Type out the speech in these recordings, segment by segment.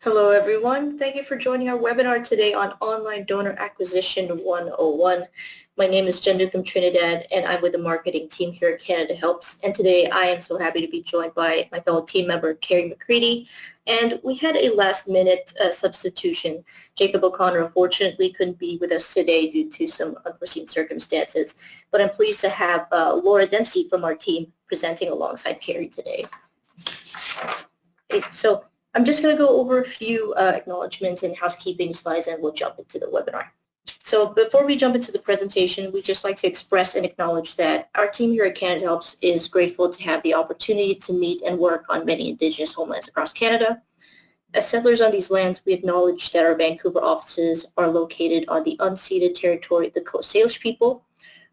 Hello everyone, thank you for joining our webinar today on Online Donor Acquisition 101. My name is Jen from Trinidad and I'm with the marketing team here at CanadaHelps, and today I am so happy to be joined by my fellow team member Carrie McCready, and we had a last minute substitution. Jacob O'Connor unfortunately couldn't be with us today due to some unforeseen circumstances, but I'm pleased to have Laura Dempsey from our team presenting alongside Carrie today. So I'm just going to go over a few acknowledgements and housekeeping slides, and we'll jump into the webinar. So before we jump into the presentation, we'd just like to express and acknowledge that our team here at CanadaHelps is grateful to have the opportunity to meet and work on many Indigenous homelands across Canada. As settlers on these lands, we acknowledge that our Vancouver offices are located on the unceded territory of the Coast Salish people.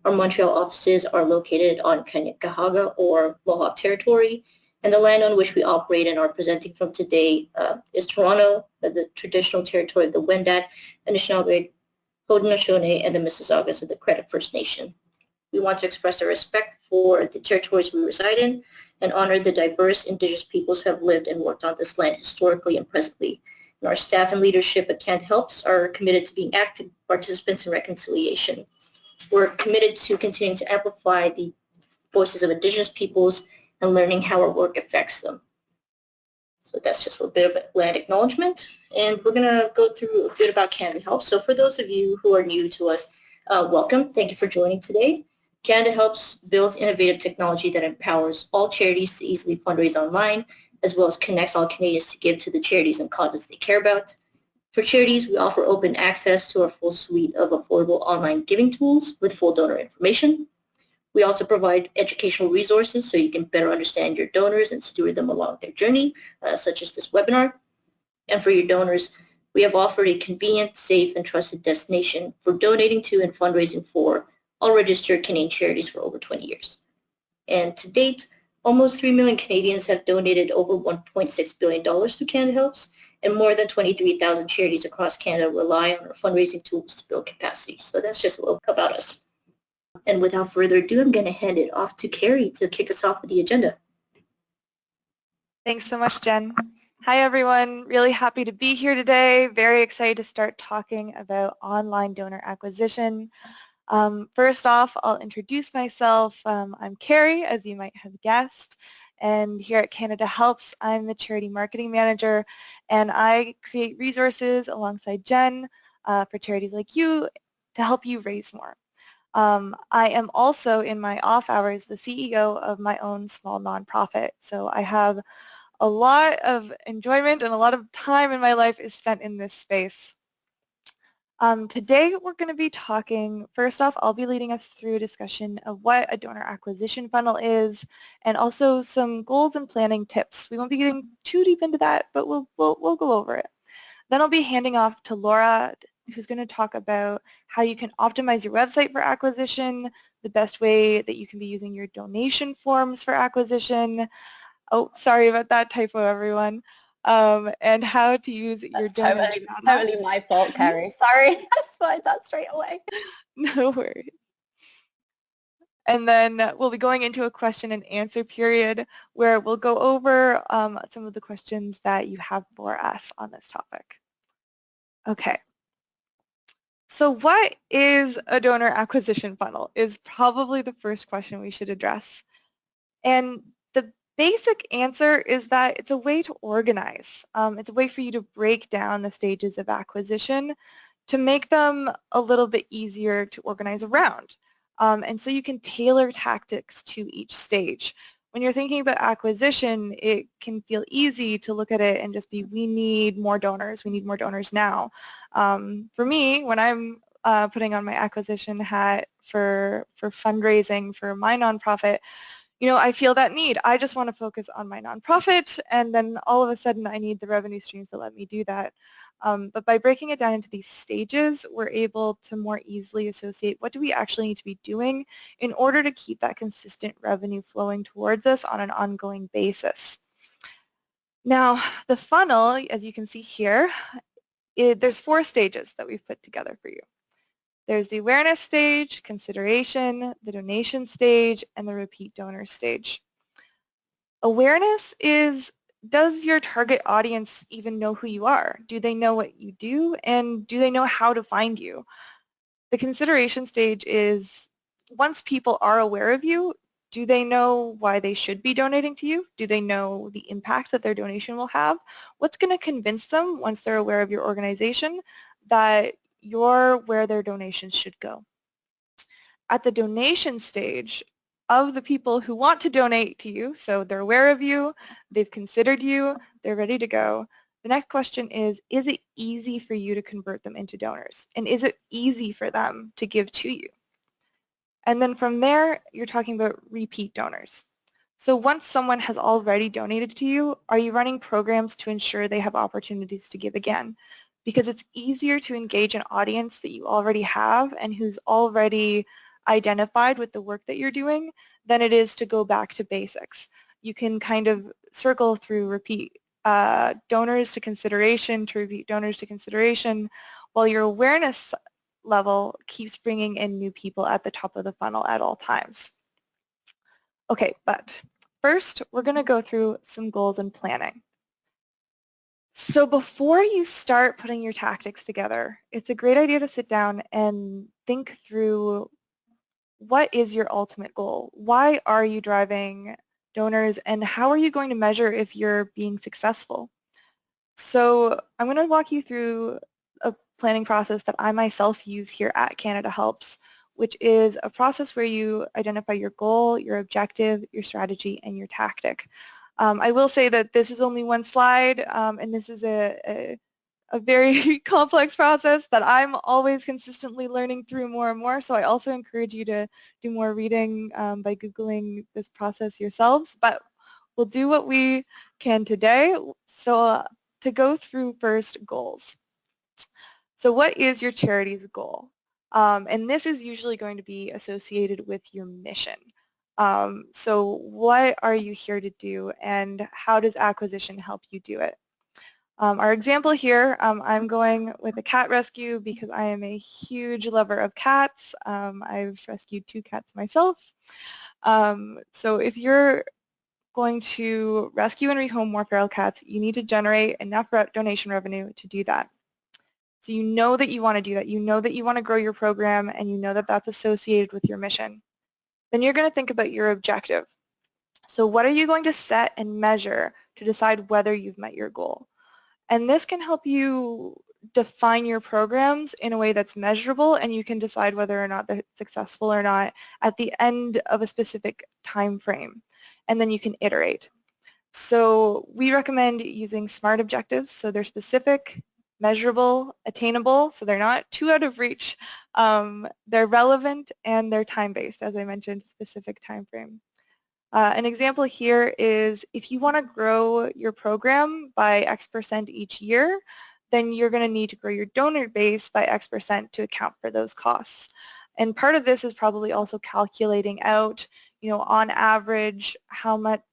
Our Montreal offices are located on Kanekahaga or Mohawk territory. And the land on which we operate and are presenting from today is Toronto, the traditional territory of the Wendat, Anishinaabe, Haudenosaunee, and the Mississaugas of the Credit First Nation. We want to express our respect for the territories we reside in and honor the diverse Indigenous peoples who have lived and worked on this land historically and presently. And our staff and leadership at CanadaHelps are committed to being active participants in reconciliation. We're committed to continuing to amplify the voices of Indigenous peoples and learning how our work affects them. So that's just a bit of a land acknowledgement. And we're going to go through a bit about CanadaHelps. So for those of you who are new to us, welcome. Thank you for joining today. CanadaHelps builds innovative technology that empowers all charities to easily fundraise online, as well as connects all Canadians to give to the charities and causes they care about. For charities, we offer open access to our full suite of affordable online giving tools with full donor information. We also provide educational resources so you can better understand your donors and steward them along their journey, such as this webinar. And for your donors, we have offered a convenient, safe, and trusted destination for donating to and fundraising for all registered Canadian charities for over 20 years. And to date, almost 3 million Canadians have donated over $1.6 billion to CanadaHelps, and more than 23,000 charities across Canada rely on our fundraising tools to build capacity. So that's just a little about us. And without further ado, I'm going to hand it off to Carrie to kick us off with the agenda. Thanks so much, Jen. Hi, everyone. Really happy to be here today. Very excited to start talking about online donor acquisition. First off, I'll introduce myself. I'm Carrie, as you might have guessed. And here at CanadaHelps, I'm the Charity Marketing Manager, and I create resources alongside Jen for charities like you to help you raise more. I am also, in my off hours, the CEO of my own small nonprofit. So I have a lot of enjoyment and a lot of time in my life is spent in this space. Today we're going to be talking, first off, I'll be leading us through a discussion of what a donor acquisition funnel is and also some goals and planning tips. We won't be getting too deep into that, but we'll go over it. Then I'll be handing off to Laura, who's going to talk about how you can optimize your website for acquisition, the best way that you can be using your donation forms for acquisition. Oh, sorry about that typo, everyone. And how to use your donation. Totally my fault, Carrie. Sorry, I spotted that straight away. No worries. And then we'll be going into a question and answer period where we'll go over some of the questions that you have for us on this topic. Okay. So what is a donor acquisition funnel is probably the first question we should address. And the basic answer is that it's a way to organize. It's a way for you to break down the stages of acquisition to make them a little bit easier to organize around. And so you can tailor tactics to each stage. When you're thinking about acquisition, it can feel easy to look at it and just be, we need more donors now. For me, when I'm putting on my acquisition hat for fundraising for my nonprofit, you know, I feel that need. I just want to focus on my nonprofit, and then all of a sudden I need the revenue streams that let me do that. But by breaking it down into these stages, we're able to more easily associate what do we actually need to be doing in order to keep that consistent revenue flowing towards us on an ongoing basis. Now, the funnel, as you can see here, there's 4 stages that we've put together for you. There's the awareness stage, consideration, the donation stage, and the repeat donor stage. Awareness is does your target audience even know who you are? Do they know what you do, and do they know how to find you? The consideration stage is once people are aware of you, do they know why they should be donating to you? Do they know the impact that their donation will have? What's going to convince them once they're aware of your organization that you're where their donations should go? At the donation stage, of the people who want to donate to you, so they're aware of you, they've considered you, they're ready to go, the next question is it easy for you to convert them into donors? And is it easy for them to give to you? And then from there, you're talking about repeat donors. So once someone has already donated to you, are you running programs to ensure they have opportunities to give again? Because it's easier to engage an audience that you already have and who's already identified with the work that you're doing than it is to go back to basics. You can kind of circle through repeat donors to consideration to repeat donors to consideration while your awareness level keeps bringing in new people at the top of the funnel at all times. Okay, but first we're going to go through some goals and planning. So before you start putting your tactics together, it's a great idea to sit down and think through what is your ultimate goal? Why are you driving donors, and how are you going to measure if you're being successful? So I'm going to walk you through a planning process that I myself use here at CanadaHelps, which is a process where you identify your goal, your objective, your strategy, and your tactic. I will say that this is only one slide, and this is a very complex process that I'm always consistently learning through more and more. So I also encourage you to do more reading by Googling this process yourselves. But we'll do what we can today. So to go through first, goals. So what is your charity's goal? And this is usually going to be associated with your mission. So what are you here to do, and how does acquisition help you do it? Our example here, I'm going with a cat rescue because I am a huge lover of cats. I've rescued 2 cats myself. So if you're going to rescue and rehome more feral cats, you need to generate enough donation revenue to do that. So you know that you want to do that. You know that you want to grow your program, and you know that that's associated with your mission. Then you're going to think about your objective. So what are you going to set and measure to decide whether you've met your goal? And this can help you define your programs in a way that's measurable, and you can decide whether or not they're successful or not at the end of a specific time frame. And then you can iterate. So we recommend using SMART objectives. So they're specific, measurable, attainable, so they're not too out of reach. They're relevant, and they're time-based, as I mentioned, specific time frame. An example here is if you want to grow your program by X% each year, then you're going to need to grow your donor base by X% to account for those costs. And part of this is probably also calculating out, on average, how much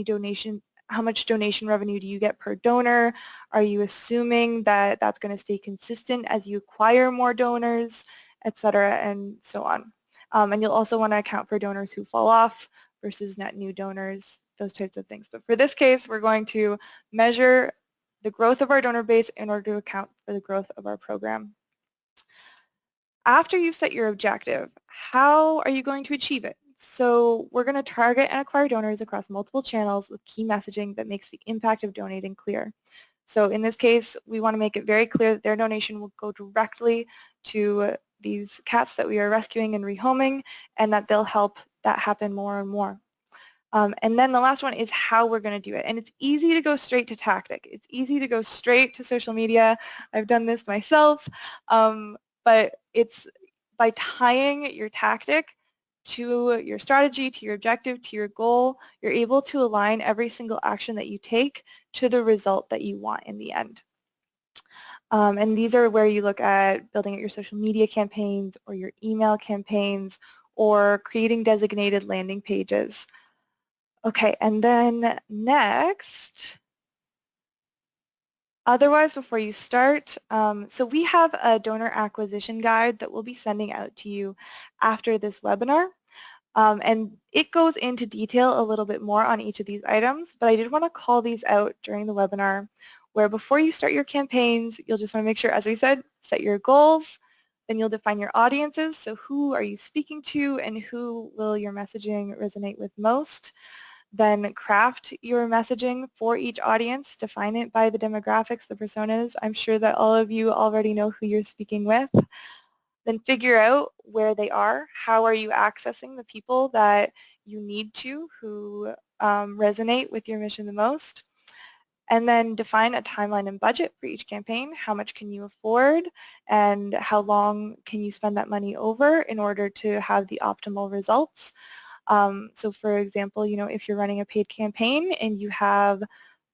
donation revenue do you get per donor? Are you assuming that that's going to stay consistent as you acquire more donors, et cetera, and so on. And you'll also want to account for donors who fall off versus net new donors, those types of things. But for this case, we're going to measure the growth of our donor base in order to account for the growth of our program. After you've set your objective, how are you going to achieve it? So we're going to target and acquire donors across multiple channels with key messaging that makes the impact of donating clear. So in this case, we want to make it very clear that their donation will go directly to these cats that we are rescuing and rehoming, and that they'll help that happen more and more. And then the last one is how we're going to do it. And it's easy to go straight to tactic. It's easy to go straight to social media. I've done this myself. But it's by tying your tactic to your strategy, to your objective, to your goal, you're able to align every single action that you take to the result that you want in the end. And these are where you look at building out your social media campaigns or your email campaigns or creating designated landing pages. Okay, and then next, otherwise before you start, so we have a donor acquisition guide that we'll be sending out to you after this webinar. And it goes into detail a little bit more on each of these items, but I did want to call these out during the webinar, where before you start your campaigns, you'll just want to make sure, as we said, set your goals, then you'll define your audiences, so who are you speaking to and who will your messaging resonate with most. Then craft your messaging for each audience, define it by the demographics, the personas. I'm sure that all of you already know who you're speaking with. Then figure out where they are. How are you accessing the people that you need to, who resonate with your mission the most? And then define a timeline and budget for each campaign. How much can you afford and how long can you spend that money over in order to have the optimal results? So for example, if you're running a paid campaign and you have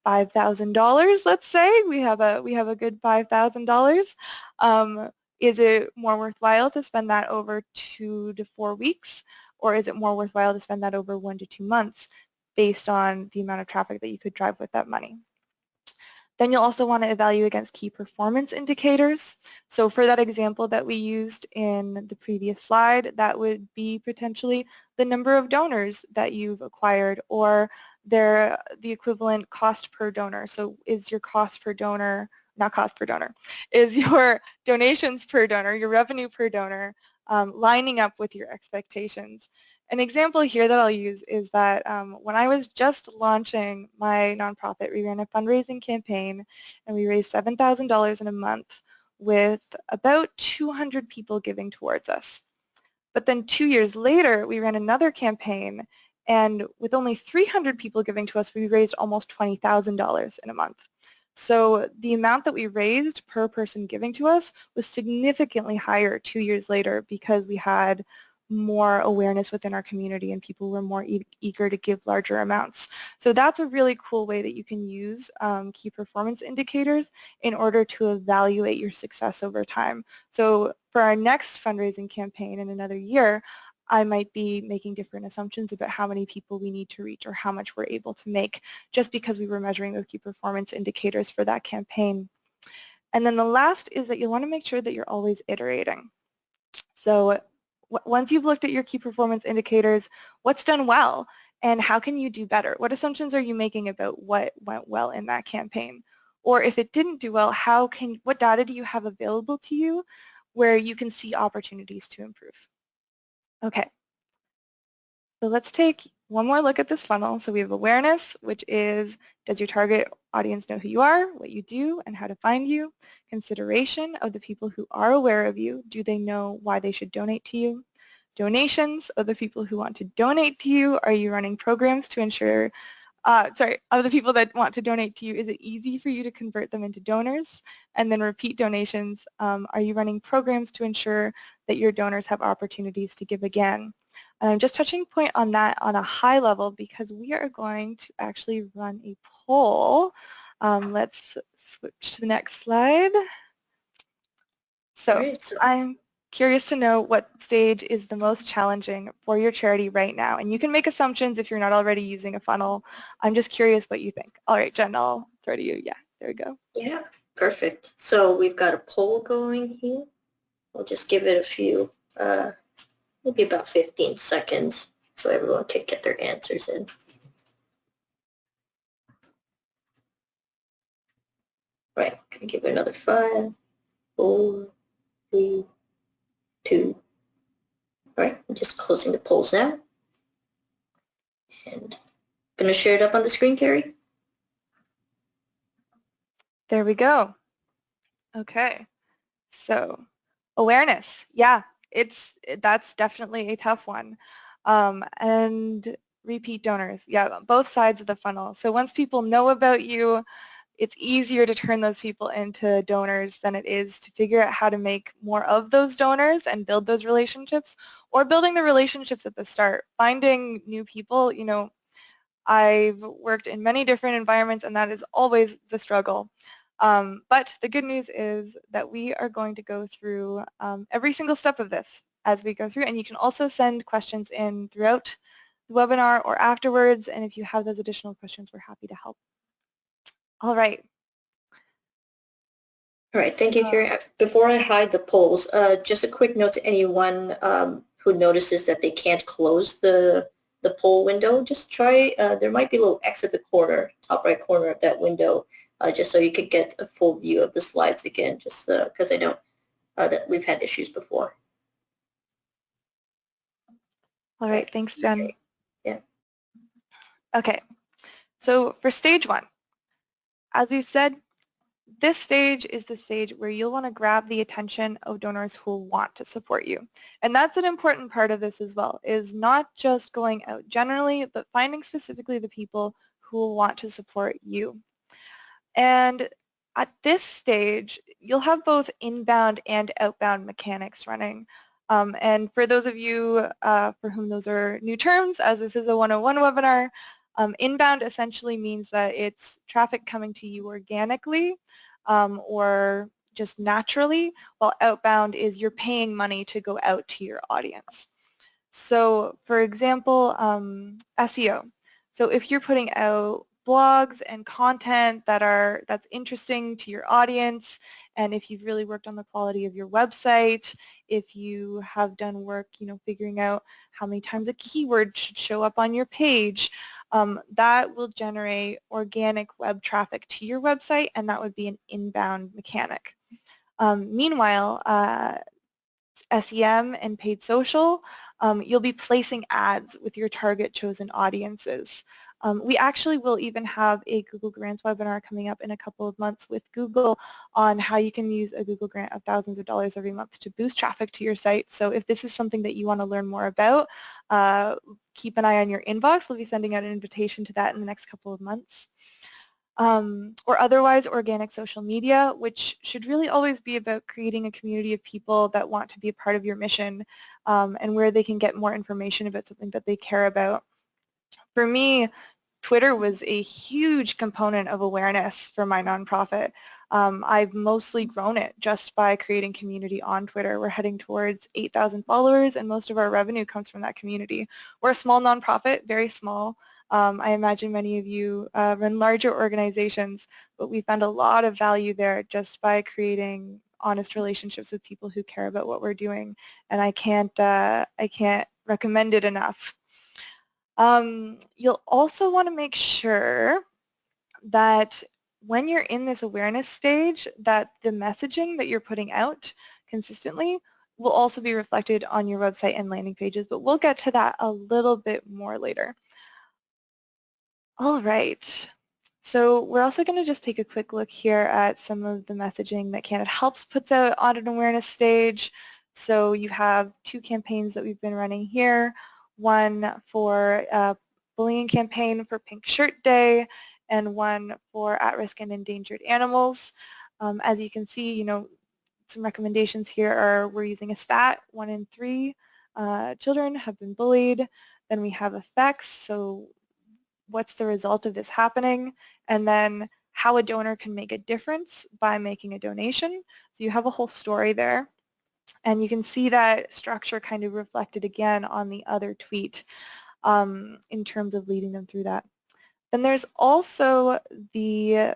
$5,000, let's say, we have a good $5,000, is it more worthwhile to spend that over 2 to 4 weeks, or is it more worthwhile to spend that over 1 to 2 months based on the amount of traffic that you could drive with that money? Then you'll also want to evaluate against key performance indicators. So for that example that we used in the previous slide, that would be potentially the number of donors that you've acquired, or the equivalent cost per donor. So is your cost per donor, not cost per donor, is your donations per donor, your revenue per donor, lining up with your expectations? An example here that I'll use is that when I was just launching my nonprofit, we ran a fundraising campaign and we raised $7,000 in a month with about 200 people giving towards us. But then 2 years later, we ran another campaign, and with only 300 people giving to us, we raised almost $20,000 in a month. So the amount that we raised per person giving to us was significantly higher 2 years later because we had more awareness within our community and people were more eager to give larger amounts. So that's a really cool way that you can use key performance indicators in order to evaluate your success over time. So for our next fundraising campaign in another year, I might be making different assumptions about how many people we need to reach or how much we're able to make just because we were measuring those key performance indicators for that campaign. And then the last is that you'll want to make sure that you're always iterating. So once you've looked at your key performance indicators, what's done well and how can you do better? What assumptions are you making about what went well in that campaign? Or if it didn't do well, what data do you have available to you where you can see opportunities to improve? Okay, so let's take one more look at this funnel. So we have awareness, which is, does your target audience know who you are, what you do, and how to find you? Consideration of the people who are aware of you. Do they know why they should donate to you? Donations of the people who want to donate to you. Are you running programs to ensure, of the people that want to donate to you, is it easy for you to convert them into donors? And then repeat donations. Are you running programs to ensure that your donors have opportunities to give again? And I'm just touching point on that on a high level because we are going to actually run a poll. Let's switch to the next slide. So I'm curious to know what stage is the most challenging for your charity right now. And you can make assumptions if you're not already using a funnel. I'm just curious what you think. All right, Jen, I'll throw to you. Yeah, there we go. Yeah, perfect. So we've got a poll going here. We'll just give it a few, maybe about 15 seconds so everyone can get their answers in. Right, gonna give it another 5, 4, 3, 2. All right, I'm just closing the polls now. And I'm gonna share it up on the screen, Carrie. There we go. Okay, so awareness, yeah, that's definitely a tough one. And repeat donors, yeah, both sides of the funnel. So once people know about you, it's easier to turn those people into donors than it is to figure out how to make more of those donors and build those relationships, or building the relationships at the start. Finding new people, I've worked in many different environments and that is always the struggle. But the good news is that we are going to go through every single step of this as we go through, and you can also send questions in throughout the webinar or afterwards, and if you have those additional questions, we're happy to help. All right. All right, thank you, Carrie. Before I hide the polls, just a quick note to anyone who notices that they can't close the poll window, just try, there might be a little X at the corner, top right corner of that window, just so you could get a full view of the slides again, just because I know that we've had issues before. All right, thanks, Jen. Yeah. Okay, so for stage 1, as we've said, this stage is the stage where you'll want to grab the attention of donors who will want to support you. And that's an important part of this as well, is not just going out generally, but finding specifically the people who will want to support you. And at this stage, you'll have both inbound and outbound mechanics running. And for those of you for whom those are new terms, as this is a 101 webinar, inbound essentially means that it's traffic coming to you organically or just naturally, while outbound is you're paying money to go out to your audience. So for example, SEO. So if you're putting out blogs and content that's interesting to your audience, and if you've really worked on the quality of your website, if you have done work, figuring out how many times a keyword should show up on your page, that will generate organic web traffic to your website, and that would be an inbound mechanic. Meanwhile, SEM and paid social, you'll be placing ads with your target chosen audiences. We actually will even have a Google Grants webinar coming up in a couple of months with Google on how you can use a Google grant of thousands of dollars every month to boost traffic to your site. So if this is something that you want to learn more about, keep an eye on your inbox. We'll be sending out an invitation to that in the next couple of months. Or otherwise organic social media, which should really always be about creating a community of people that want to be a part of your mission and where they can get more information about something that they care about. For me, Twitter was a huge component of awareness for my nonprofit. I've mostly grown it just by creating community on Twitter. We're heading towards 8,000 followers, and most of our revenue comes from that community. We're a small nonprofit, very small. I imagine many of you run larger organizations, but we found a lot of value there just by creating honest relationships with people who care about what we're doing, and I can't recommend it enough. You'll also want to make sure that when you're in this awareness stage, that the messaging that you're putting out consistently will also be reflected on your website and landing pages, but we'll get to that a little bit more later. All right, so we're also going to just take a quick look here at some of the messaging that CanadaHelps puts out on an awareness stage. So you have 2 campaigns that we've been running here, one for a bullying campaign for Pink Shirt Day and one for at-risk and endangered animals. As you can see, some recommendations here are we're using a stat, 1 in 3 children have been bullied. Then we have effects, so what's the result of this happening, and then how a donor can make a difference by making a donation. So you have a whole story there. And you can see that structure kind of reflected again on the other tweet in terms of leading them through that. Then there's also the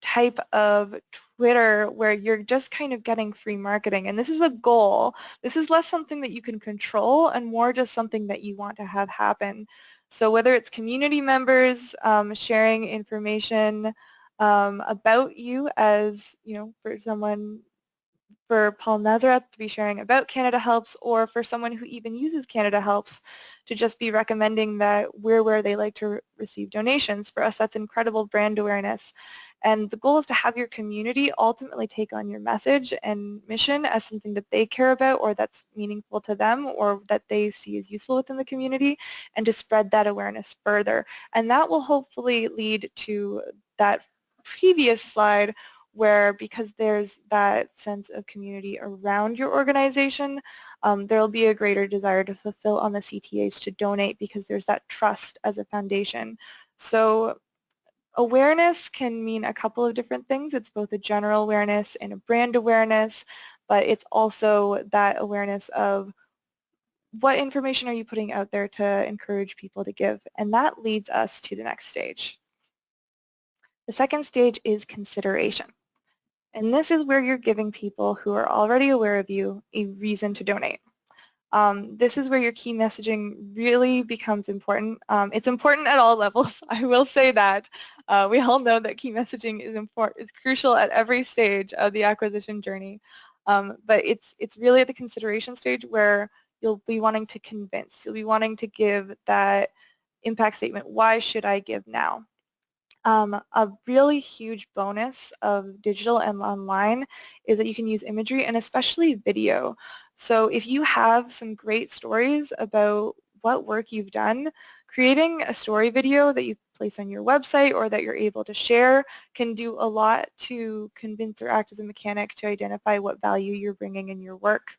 type of Twitter where you're just kind of getting free marketing, and this is a goal. This is less something that you can control and more just something that you want to have happen. So whether it's community members sharing information about you, as for Paul Nazareth to be sharing about CanadaHelps, or for someone who even uses CanadaHelps to just be recommending that we're where they like to receive donations. For us, that's incredible brand awareness. And the goal is to have your community ultimately take on your message and mission as something that they care about or that's meaningful to them or that they see as useful within the community, and to spread that awareness further. And that will hopefully lead to that previous slide where, because there's that sense of community around your organization, there will be a greater desire to fulfill on the CTAs to donate because there's that trust as a foundation. So awareness can mean a couple of different things. It's both a general awareness and a brand awareness, but it's also that awareness of what information are you putting out there to encourage people to give, and that leads us to the next stage. The second stage is consideration. And this is where you're giving people who are already aware of you a reason to donate. This is where your key messaging really becomes important. It's important at all levels. I will say that. We all know that key messaging is crucial at every stage of the acquisition journey. But it's really at the consideration stage where you'll be wanting to convince. You'll be wanting to give that impact statement, why should I give now? A really huge bonus of digital and online is that you can use imagery and especially video. So if you have some great stories about what work you've done, creating a story video that you place on your website or that you're able to share can do a lot to convince or act as a mechanic to identify what value you're bringing in your work.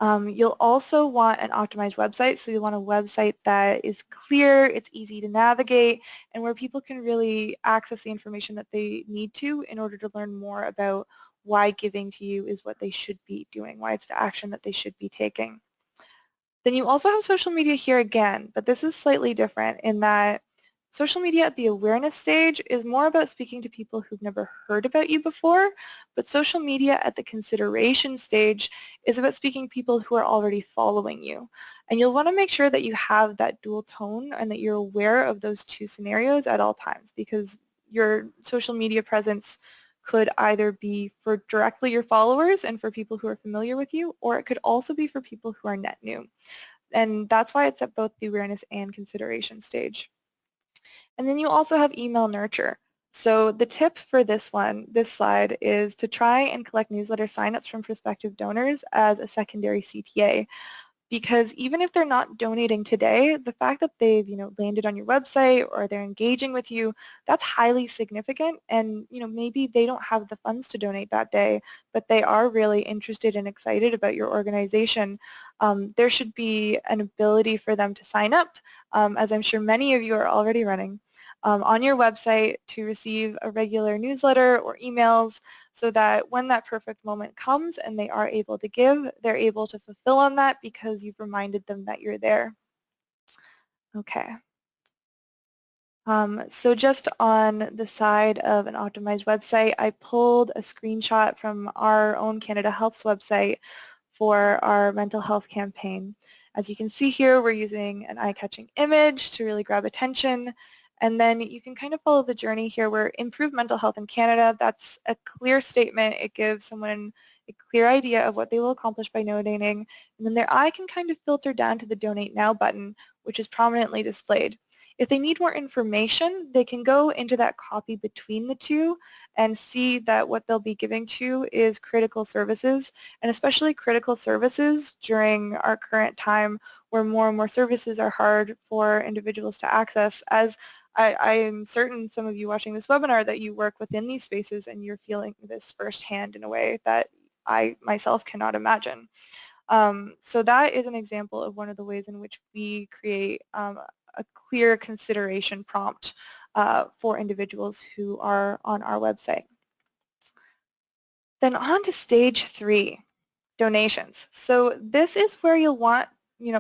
You'll also want an optimized website, so you want a website that is clear, it's easy to navigate, and where people can really access the information that they need to in order to learn more about why giving to you is what they should be doing, why it's the action that they should be taking. Then you also have social media here again, but this is slightly different in that social media at the awareness stage is more about speaking to people who've never heard about you before, but social media at the consideration stage is about speaking to people who are already following you. And you'll want to make sure that you have that dual tone and that you're aware of those two scenarios at all times, because your social media presence could either be for directly your followers and for people who are familiar with you, or it could also be for people who are net new. And that's why it's at both the awareness and consideration stage. And then you also have email nurture. So the tip for this slide, is to try and collect newsletter signups from prospective donors as a secondary CTA. Because even if they're not donating today, the fact that they've landed on your website or they're engaging with you, that's highly significant. And maybe they don't have the funds to donate that day, but they are really interested and excited about your organization. There should be an ability for them to sign up, as I'm sure many of you are already running, on your website to receive a regular newsletter or emails, so that when that perfect moment comes and they are able to give, they're able to fulfill on that because you've reminded them that you're there. Okay. So just on the side of an optimized website, I pulled a screenshot from our own CanadaHelps website for our mental health campaign. As you can see here, we're using an eye-catching image to really grab attention. And then you can kind of follow the journey here where improve mental health in Canada, that's a clear statement. It gives someone a clear idea of what they will accomplish by donating. And then their eye can kind of filter down to the Donate Now button, which is prominently displayed. If they need more information, they can go into that copy between the two and see that what they'll be giving to is critical services, and especially critical services during our current time where more and more services are hard for individuals to access. As I am certain some of you watching this webinar that you work within these spaces and you're feeling this firsthand in a way that I myself cannot imagine. So that is an example of one of the ways in which we create a clear consideration prompt for individuals who are on our website. Then on to stage 3, donations. So this is where you'll want,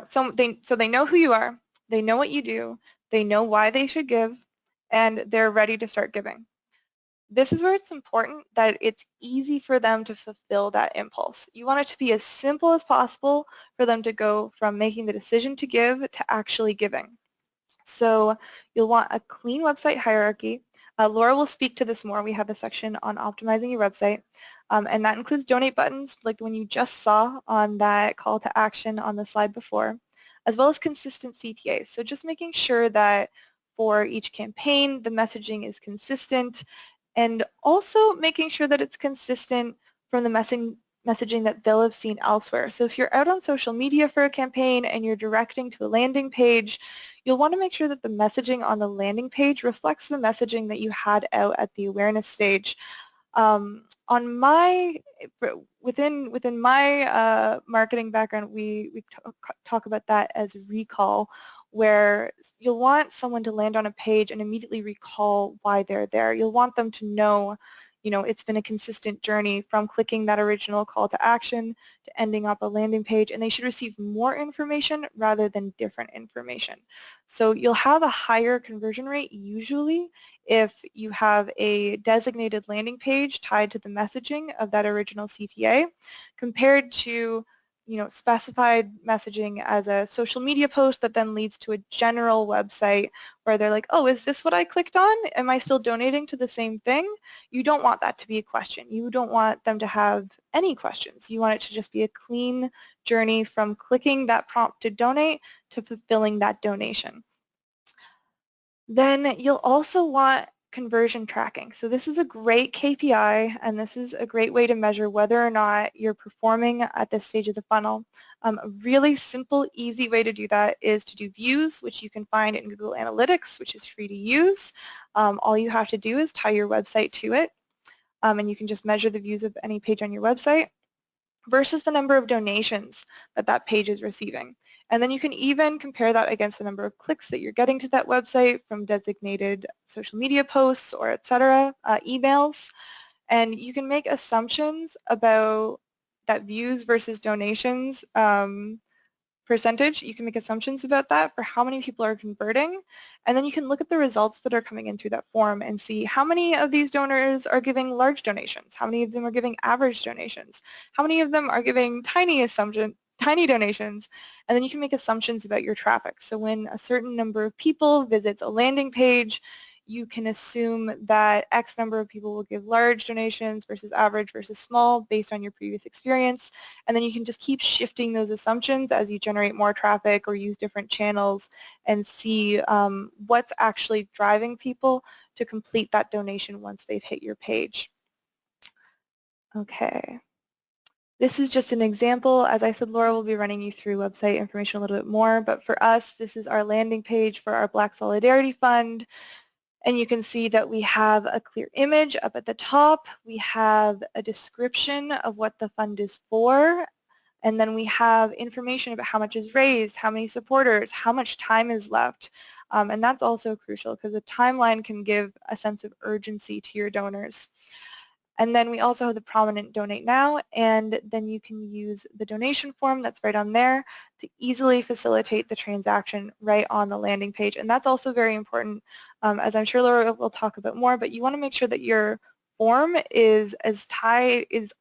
so they know who you are, they know what you do, they know why they should give, and they're ready to start giving. This is where it's important that it's easy for them to fulfill that impulse. You want it to be as simple as possible for them to go from making the decision to give to actually giving. So you'll want a clean website hierarchy. Laura will speak to this more. We have a section on optimizing your website, and that includes donate buttons like the one you just saw on that call to action on the slide before, as well as consistent CTAs. So just making sure that for each campaign, the messaging is consistent, and also making sure that it's consistent from the messaging that they'll have seen elsewhere. So if you're out on social media for a campaign and you're directing to a landing page, you'll want to make sure that the messaging on the landing page reflects the messaging that you had out at the awareness stage. Within my marketing background, we talk about that as recall, where you'll want someone to land on a page and immediately recall why they're there. You'll want them to know, it's been a consistent journey from clicking that original call to action to ending up a landing page, and they should receive more information rather than different information. So you'll have a higher conversion rate usually if you have a designated landing page tied to the messaging of that original CTA compared to specified messaging as a social media post that then leads to a general website where they're like, oh, is this what I clicked on? Am I still donating to the same thing? You don't want that to be a question. You don't want them to have any questions. You want it to just be a clean journey from clicking that prompt to donate to fulfilling that donation. Then you'll also want conversion tracking. So this is a great KPI, and this is a great way to measure whether or not you're performing at this stage of the funnel. A really simple, easy way to do that is to do views, which you can find in Google Analytics, which is free to use. All you have to do is tie your website to it, and you can just measure the views of any page on your website versus the number of donations that that page is receiving. And then you can even compare that against the number of clicks that you're getting to that website from designated social media posts or etc., emails. And you can make assumptions about that views versus donations percentage. You can make assumptions about that for how many people are converting, and then you can look at the results that are coming in through that form and see how many of these donors are giving large donations, how many of them are giving average donations, how many of them are giving tiny donations, and then you can make assumptions about your traffic. So when a certain number of people visits a landing page, you can assume that X number of people will give large donations versus average versus small based on your previous experience. And then you can just keep shifting those assumptions as you generate more traffic or use different channels and see what's actually driving people to complete that donation once they've hit your page. Okay. This is just an example. As I said, Laura will be running you through website information a little bit more, but for us, this is our landing page for our Black Solidarity Fund. And you can see that we have a clear image up at the top. We have a description of what the fund is for. And then we have information about how much is raised, how many supporters, how much time is left. And that's also crucial because a timeline can give a sense of urgency to your donors. And then we also have the prominent donate now, and then you can use the donation form that's right on there to easily facilitate the transaction right on the landing page. And that's also very important, as I'm sure Laura will talk about more, but you want to make sure that your form is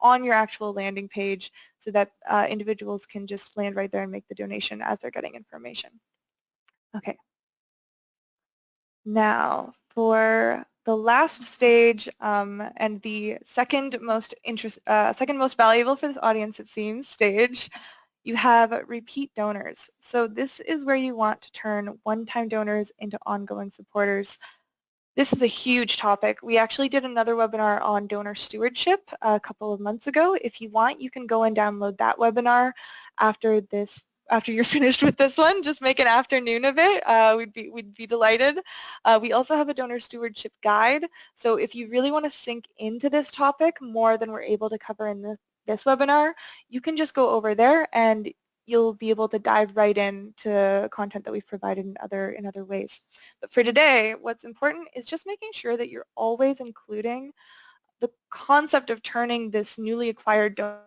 on your actual landing page so that individuals can just land right there and make the donation as they're getting information. Okay. Now, for the last stage and the second most valuable for this audience, it seems, stage, you have repeat donors. So this is where you want to turn one-time donors into ongoing supporters. This is a huge topic. We actually did another webinar on donor stewardship a couple of months ago. If you want, you can go and download that webinar after you're finished with this one. Just make an afternoon of it. We'd be delighted. We also have a donor stewardship guide. So if you really want to sink into this topic more than we're able to cover in this webinar, you can just go over there and you'll be able to dive right into content that we've provided in other ways. But for today, what's important is just making sure that you're always including the concept of turning this newly acquired donor.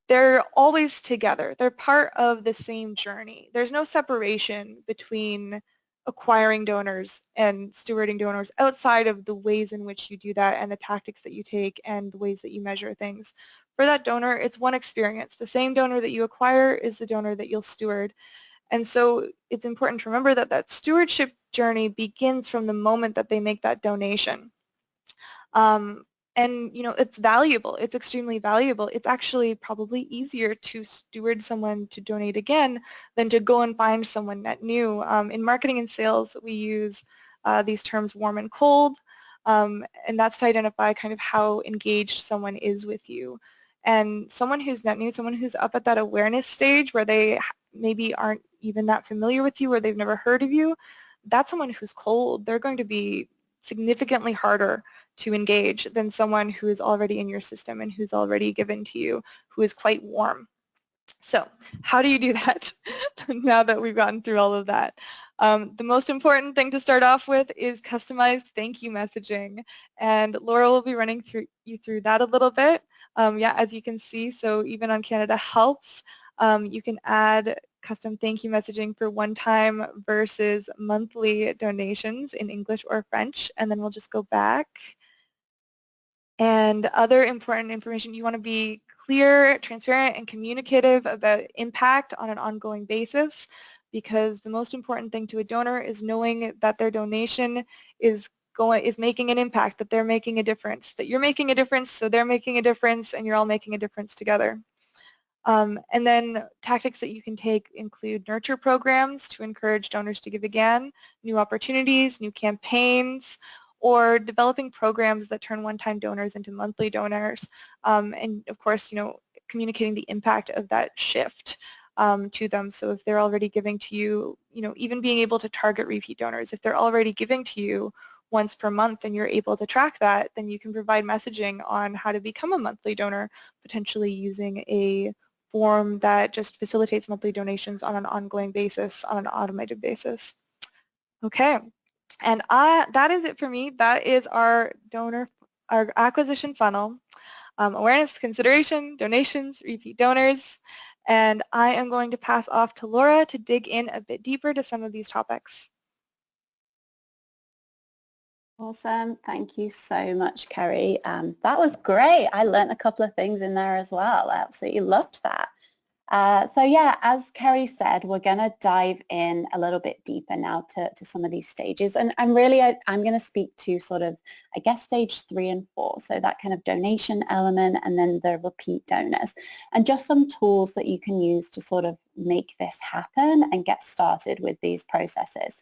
They're always together. They're part of the same journey. There's no separation between acquiring donors and stewarding donors outside of the ways in which you do that and the tactics that you take and the ways that you measure things. For that donor, it's one experience. The same donor that you acquire is the donor that you'll steward. And so it's important to remember that that stewardship journey begins from the moment that they make that donation. And it's valuable. It's extremely valuable. It's actually probably easier to steward someone to donate again than to go and find someone net new. In marketing and sales, we use these terms warm and cold, and that's to identify kind of how engaged someone is with you. And someone who's net new, someone who's up at that awareness stage where they maybe aren't even that familiar with you or they've never heard of you, that's someone who's cold. They're going to be significantly harder to engage than someone who is already in your system and who's already given to you, who is quite warm. So how do you do that now that we've gotten through all of that? The most important thing to start off with is customized thank you messaging, and Laura will be running you through that a little bit. Yeah, as you can see, so even on CanadaHelps, you can add custom thank you messaging for one-time versus monthly donations in English or French, and then we'll just go back. And And other important information, you want to be clear, transparent, and communicative about impact on an ongoing basis, because the most important thing to a donor is knowing that their donation is making an impact, that they're making a difference, that you're making a difference, so they're making a difference, and you're all making a difference together. And then tactics that you can take include nurture programs to encourage donors to give again, new opportunities, new campaigns, or developing programs that turn one-time donors into monthly donors. And of course, communicating the impact of that shift to them. So if they're already giving to you, even being able to target repeat donors. If they're already giving to you once per month and you're able to track that, then you can provide messaging on how to become a monthly donor, potentially using a form that just facilitates monthly donations on an ongoing basis, on an automated basis. Okay, and that is it for me. That is our acquisition funnel. Awareness, consideration, donations, repeat donors, and I am going to pass off to Laura to dig in a bit deeper to some of these topics. Awesome. Thank you so much, Kerry. That was great. I learned a couple of things in there as well. I absolutely loved that. So yeah, as Kerry said, we're going to dive in a little bit deeper now to some of these stages. And I'm going to speak to sort of, I guess, stage 3 and 4. So that kind of donation element and then the repeat donors. And just some tools that you can use to sort of make this happen and get started with these processes.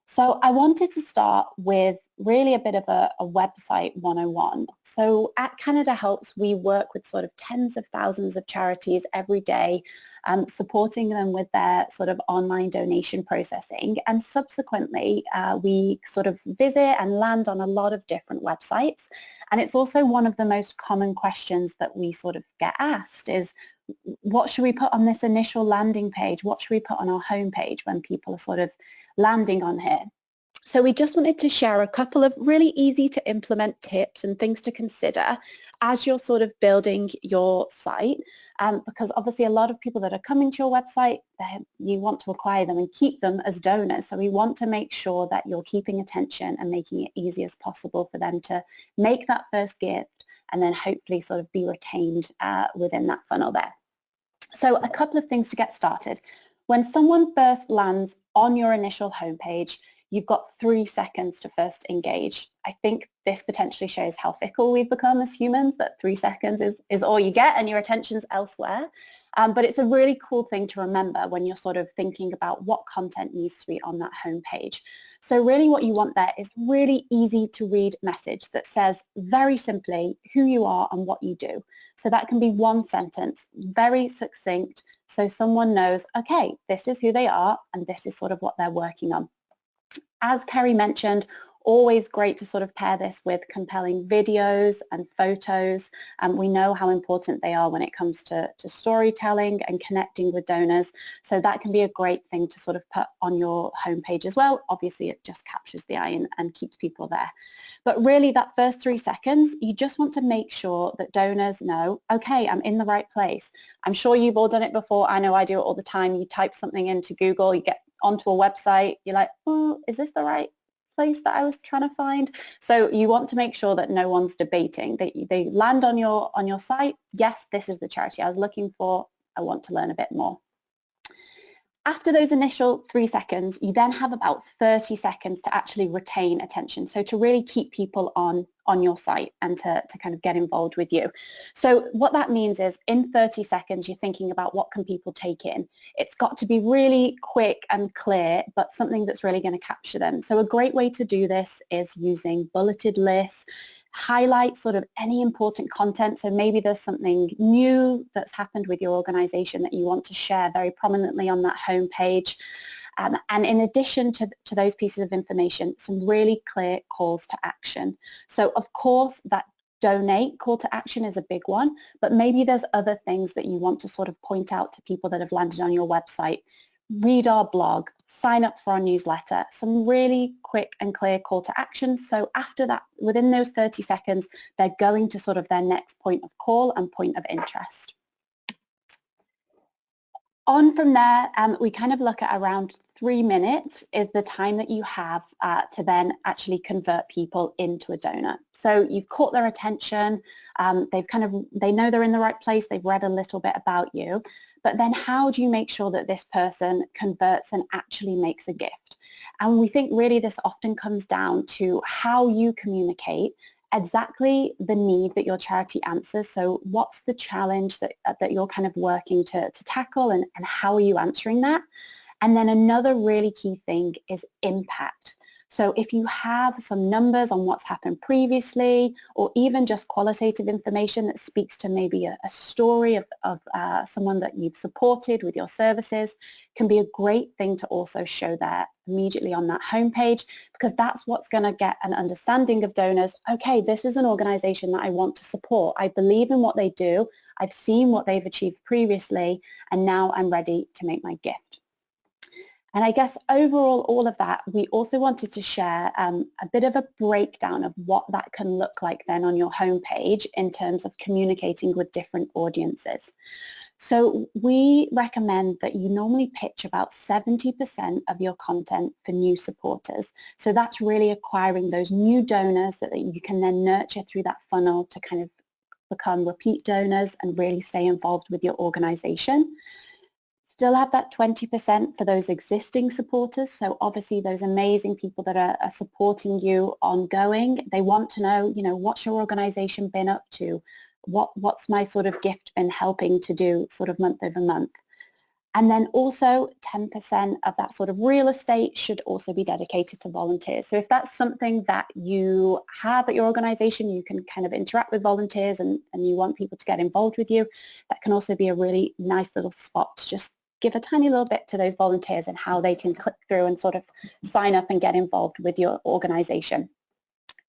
So I wanted to start with really a bit of a website 101. So at CanadaHelps, we work with sort of tens of thousands of charities every day, supporting them with their sort of online donation processing. And subsequently, we sort of visit and land on a lot of different websites. And it's also one of the most common questions that we sort of get asked is, what should we put on this initial landing page? What should we put on our homepage when people are sort of landing on here? So we just wanted to share a couple of really easy to implement tips and things to consider as you're sort of building your site, because obviously a lot of people that are coming to your website, you want to acquire them and keep them as donors. So we want to make sure that you're keeping attention and making it easy as possible for them to make that first gift and then hopefully sort of be retained within that funnel there. So a couple of things to get started. When someone first lands on your initial homepage, you've got 3 seconds to first engage. I think this potentially shows how fickle we've become as humans, that 3 seconds is all you get and your attention's elsewhere. But it's a really cool thing to remember when you're sort of thinking about what content needs to be on that homepage. So really what you want there is really easy to read message that says very simply who you are and what you do. So that can be one sentence, very succinct, so someone knows, okay, this is who they are and this is sort of what they're working on. As Kerry mentioned, always great to sort of pair this with compelling videos and photos. We know how important they are when it comes to storytelling and connecting with donors. So that can be a great thing to sort of put on your homepage as well. Obviously, it just captures the eye and keeps people there. But really, that first 3 seconds, you just want to make sure that donors know, okay, I'm in the right place. I'm sure you've all done it before. I know I do it all the time. You type something into Google, you get onto a website, you're like, oh, is this the right place that I was trying to find? So you want to make sure that no one's debating. They land on your site. Yes, this is the charity I was looking for. I want to learn a bit more. After those initial 3 seconds, you then have about 30 seconds to actually retain attention. So to really keep people on your site and to kind of get involved with you. So what that means is in 30 seconds, you're thinking about what can people take in. It's got to be really quick and clear, but something that's really going to capture them. So a great way to do this is using bulleted lists, highlight sort of any important content. So maybe there's something new that's happened with your organization that you want to share very prominently on that homepage. And in addition to those pieces of information, some really clear calls to action. So of course that donate call to action is a big one, but maybe there's other things that you want to sort of point out to people that have landed on your website. Read our blog, sign up for our newsletter, some really quick and clear call to action. So after that, within those 30 seconds, they're going to sort of their next point of call and point of interest. On from there, we kind of look at around 3 minutes is the time that you have to then actually convert people into a donor. So you've caught their attention, they know they're in the right place, they've read a little bit about you, but then how do you make sure that this person converts and actually makes a gift? And we think really this often comes down to how you communicate exactly the need that your charity answers. So what's the challenge that you're kind of working to tackle, and how are you answering that? And then another really key thing is impact. So if you have some numbers on what's happened previously, or even just qualitative information that speaks to maybe a story of someone that you've supported with your services, can be a great thing to also show there immediately on that homepage, because that's what's going to get an understanding of donors. Okay, this is an organization that I want to support. I believe in what they do. I've seen what they've achieved previously, and now I'm ready to make my gift. And I guess overall, all of that, we also wanted to share a bit of a breakdown of what that can look like then on your homepage in terms of communicating with different audiences. So we recommend that you normally pitch about 70% of your content for new supporters. So that's really acquiring those new donors that you can then nurture through that funnel to kind of become repeat donors and really stay involved with your organization. Still have that 20% for those existing supporters. So obviously those amazing people that are supporting you ongoing, they want to know, what's your organization been up to? What's my sort of gift been helping to do sort of month over month? And then also 10% of that sort of real estate should also be dedicated to volunteers. So if that's something that you have at your organization, you can kind of interact with volunteers and you want people to get involved with you, that can also be a really nice little spot to just give a tiny little bit to those volunteers and how they can click through and sort of sign up and get involved with your organization.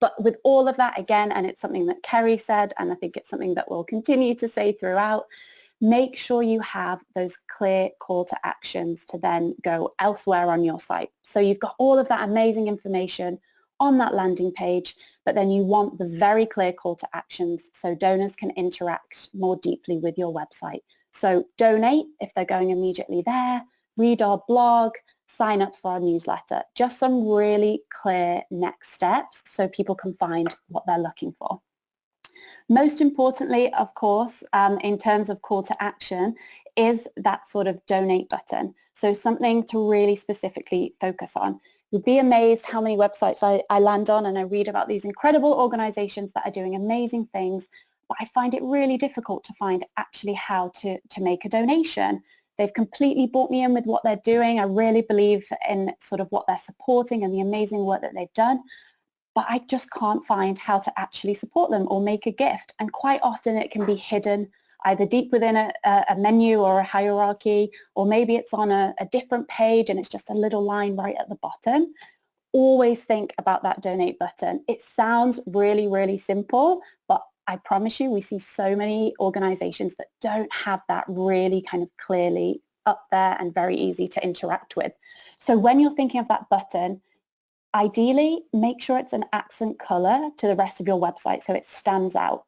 But with all of that, again, and it's something that Kerry said, and I think it's something that we'll continue to say throughout, make sure you have those clear call to actions to then go elsewhere on your site. So you've got all of that amazing information on that landing page, but then you want the very clear call to actions so donors can interact more deeply with your website. So donate if they're going immediately there, read our blog, sign up for our newsletter. Just some really clear next steps so people can find what they're looking for. Most importantly, of course, in terms of call to action, is that sort of donate button. So something to really specifically focus on. You'll be amazed how many websites I land on, and I read about these incredible organizations that are doing amazing things, but I find it really difficult to find actually how to make a donation. They've completely bought me in with what they're doing. I really believe in sort of what they're supporting and the amazing work that they've done, but I just can't find how to actually support them or make a gift. And quite often it can be hidden either deep within a menu or a hierarchy, or maybe it's on a different page and it's just a little line right at the bottom. Always think about that donate button. It sounds really, really simple, but I promise you we see so many organizations that don't have that really kind of clearly up there and very easy to interact with. So when you're thinking of that button, ideally make sure it's an accent color to the rest of your website so it stands out.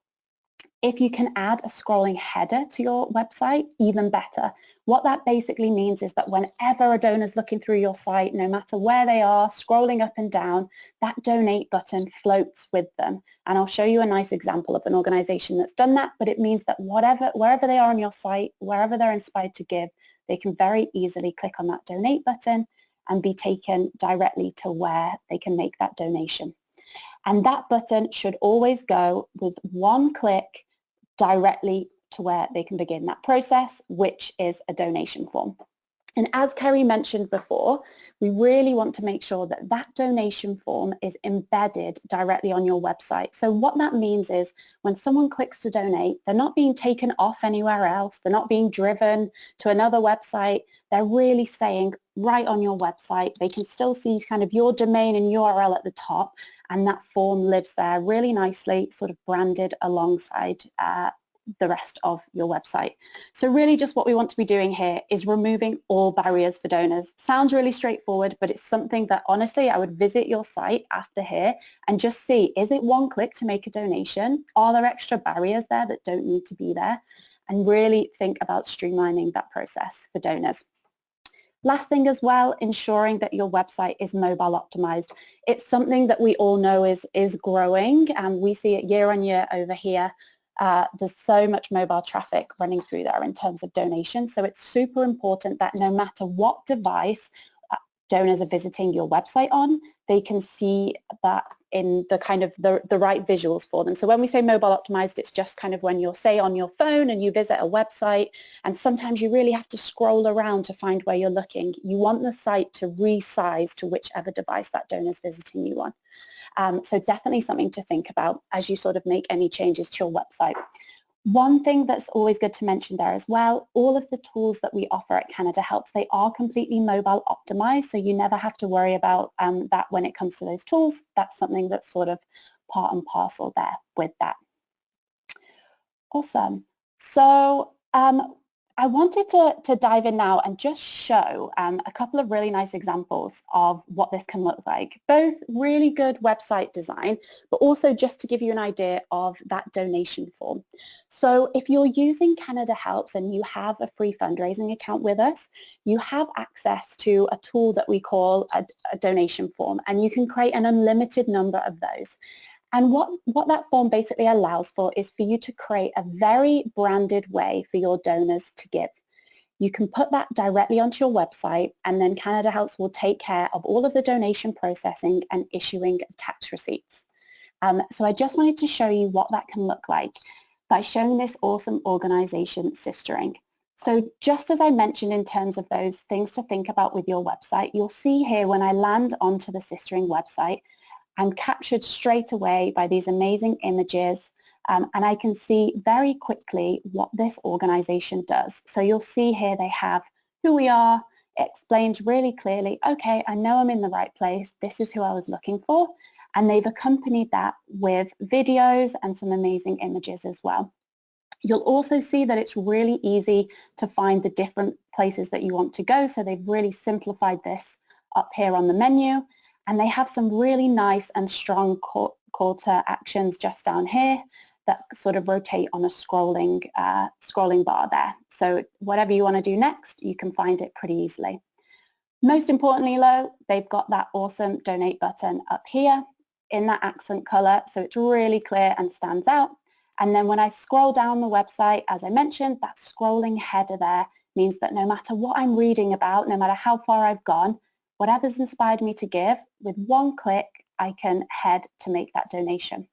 If you can add a scrolling header to your website, even better. What that basically means is that whenever a donor is looking through your site, no matter where they are, scrolling up and down, that donate button floats with them. And I'll show you a nice example of an organization that's done that, but it means that wherever they are on your site, wherever they're inspired to give, they can very easily click on that donate button and be taken directly to where they can make that donation. And that button should always go with one click directly to where they can begin that process, which is a donation form. And as Kerry mentioned before, we really want to make sure that that donation form is embedded directly on your website. So what that means is when someone clicks to donate, they're not being taken off anywhere else. They're not being driven to another website. They're really staying right on your website. They can still see kind of your domain and URL at the top, and that form lives there really nicely, sort of branded alongside the rest of your website. So really just what we want to be doing here is removing all barriers for donors. Sounds really straightforward, but it's something that honestly I would visit your site after here and just see, is it one click to make a donation? Are there extra barriers there that don't need to be there? and really think about streamlining that process for donors. Last thing as well, ensuring that your website is mobile optimized. It's something that we all know is growing, and we see it year on year over here. There's so much mobile traffic running through there in terms of donations, so it's super important that no matter what device donors are visiting your website on, they can see that in the kind of the right visuals for them. So when we say mobile optimized, it's just kind of when you're, say, on your phone and you visit a website, and sometimes you really have to scroll around to find where you're looking. You want the site to resize to whichever device that donor is visiting you on. So definitely something to think about as you sort of make any changes to your website. One thing that's always good to mention there as well, all of the tools that we offer at CanadaHelps, they are completely mobile optimized, so you never have to worry about that when it comes to those tools. That's something that's sort of part and parcel there with that. Awesome. So I wanted to dive in now and just show a couple of really nice examples of what this can look like. Both really good website design, but also just to give you an idea of that donation form. So if you're using CanadaHelps and you have a free fundraising account with us, you have access to a tool that we call a donation form, and you can create an unlimited number of those. And what that form basically allows for is for you to create a very branded way for your donors to give. You can put that directly onto your website, and then CanadaHelps will take care of all of the donation processing and issuing tax receipts. So I just wanted to show you what that can look like by showing this awesome organization, Sistering. So just as I mentioned in terms of those things to think about with your website, you'll see here when I land onto the Sistering website, I'm captured straight away by these amazing images, and I can see very quickly what this organization does. So you'll see here they have who we are. It explains really clearly, okay, I know I'm in the right place. This is who I was looking for. And they've accompanied that with videos and some amazing images as well. You'll also see that it's really easy to find the different places that you want to go. So they've really simplified this up here on the menu. And they have some really nice and strong call to actions just down here that sort of rotate on a scrolling bar there. So whatever you want to do next, you can find it pretty easily. Most importantly, though, they've got that awesome donate button up here in that accent color, so it's really clear and stands out. And then when I scroll down the website, as I mentioned, that scrolling header there means that no matter what I'm reading about, no matter how far I've gone, whatever's inspired me to give, with one click, I can head to make that donation.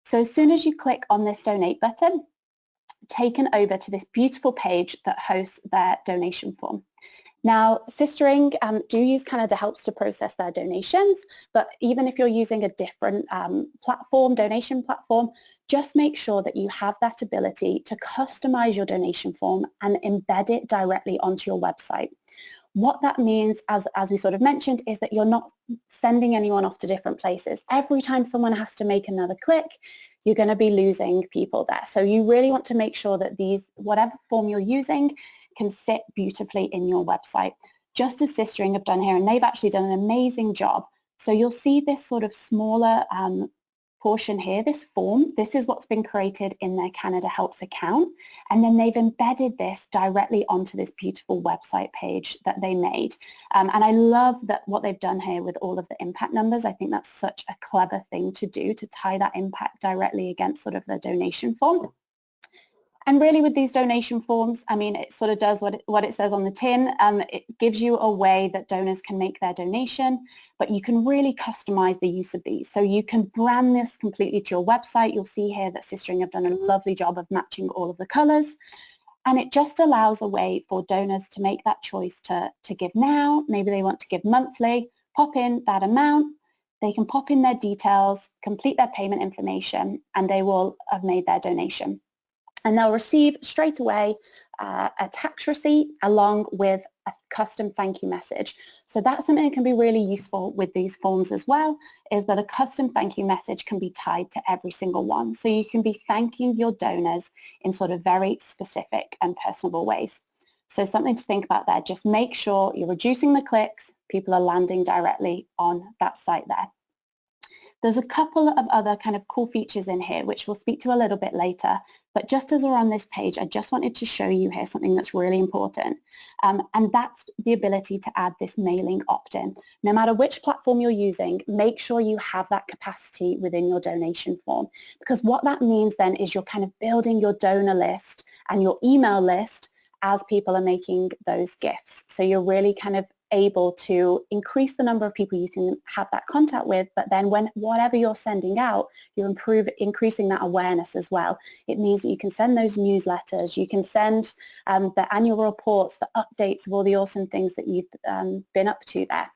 So as soon as you click on this donate button, taken over to this beautiful page that hosts their donation form. Now, Sistering do use CanadaHelps to process their donations, but even if you're using a different donation platform, just make sure that you have that ability to customize your donation form and embed it directly onto your website. What that means, as we sort of mentioned, is that you're not sending anyone off to different places. Every time someone has to make another click, you're going to be losing people there. So you really want to make sure that whatever form you're using can sit beautifully in your website, just as Sistering have done here, and they've actually done an amazing job. So you'll see this sort of smaller portion here, this form. This is what's been created in their CanadaHelps account, and then they've embedded this directly onto this beautiful website page that they made. And I love that what they've done here with all of the impact numbers. I think that's such a clever thing to do, to tie that impact directly against sort of the donation form. And really with these donation forms, I mean, it sort of does what it says on the tin. It gives you a way that donors can make their donation, but you can really customize the use of these. So you can brand this completely to your website. You'll see here that Sistering have done a lovely job of matching all of the colors. And it just allows a way for donors to make that choice to give now. Maybe they want to give monthly, pop in that amount. They can pop in their details, complete their payment information, and they will have made their donation. And they'll receive straight away a tax receipt along with a custom thank you message. So that's something that can be really useful with these forms as well, is that a custom thank you message can be tied to every single one. So you can be thanking your donors in sort of very specific and personable ways. So something to think about there. Just make sure you're reducing the clicks. People are landing directly on that site there. There's a couple of other kind of cool features in here, which we'll speak to a little bit later. But just as we're on this page, I just wanted to show you here something that's really important. And that's the ability to add this mailing opt-in. No matter which platform you're using, make sure you have that capacity within your donation form. Because what that means then is you're kind of building your donor list and your email list as people are making those gifts. So you're really kind of able to increase the number of people you can have that contact with, but then when whatever you're sending out, you're increasing that awareness as well. It means that you can send those newsletters, you can send the annual reports, the updates of all the awesome things that you've been up to there.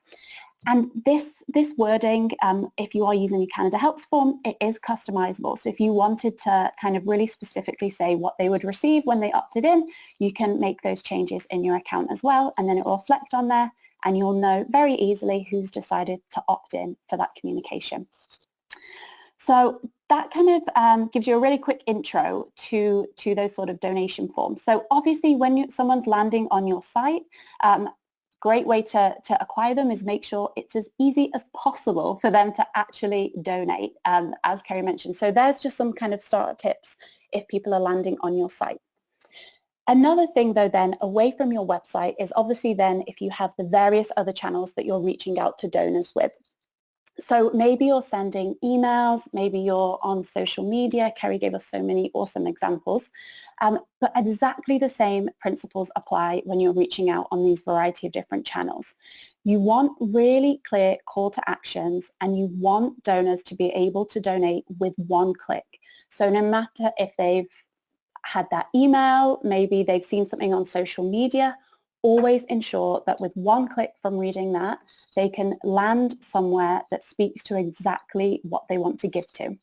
And this wording, if you are using a CanadaHelps form, it is customizable. So if you wanted to kind of really specifically say what they would receive when they opted in, you can make those changes in your account as well, and then it will reflect on there, and you'll know very easily who's decided to opt in for that communication. So that kind of gives you a really quick intro to those sort of donation forms. So obviously when someone's landing on your site, great way to acquire them is make sure it's as easy as possible for them to actually donate, as Kerry mentioned. So there's just some kind of starter tips if people are landing on your site. Another thing though then, away from your website, is obviously then if you have the various other channels that you're reaching out to donors with. So maybe you're sending emails, maybe you're on social media. Kerry gave us so many awesome examples. But exactly the same principles apply when you're reaching out on these variety of different channels. You want really clear call to actions, and you want donors to be able to donate with one click. So no matter if they've had that email, maybe they've seen something on social media, always ensure that with one click from reading that, they can land somewhere that speaks to exactly what they want to give to.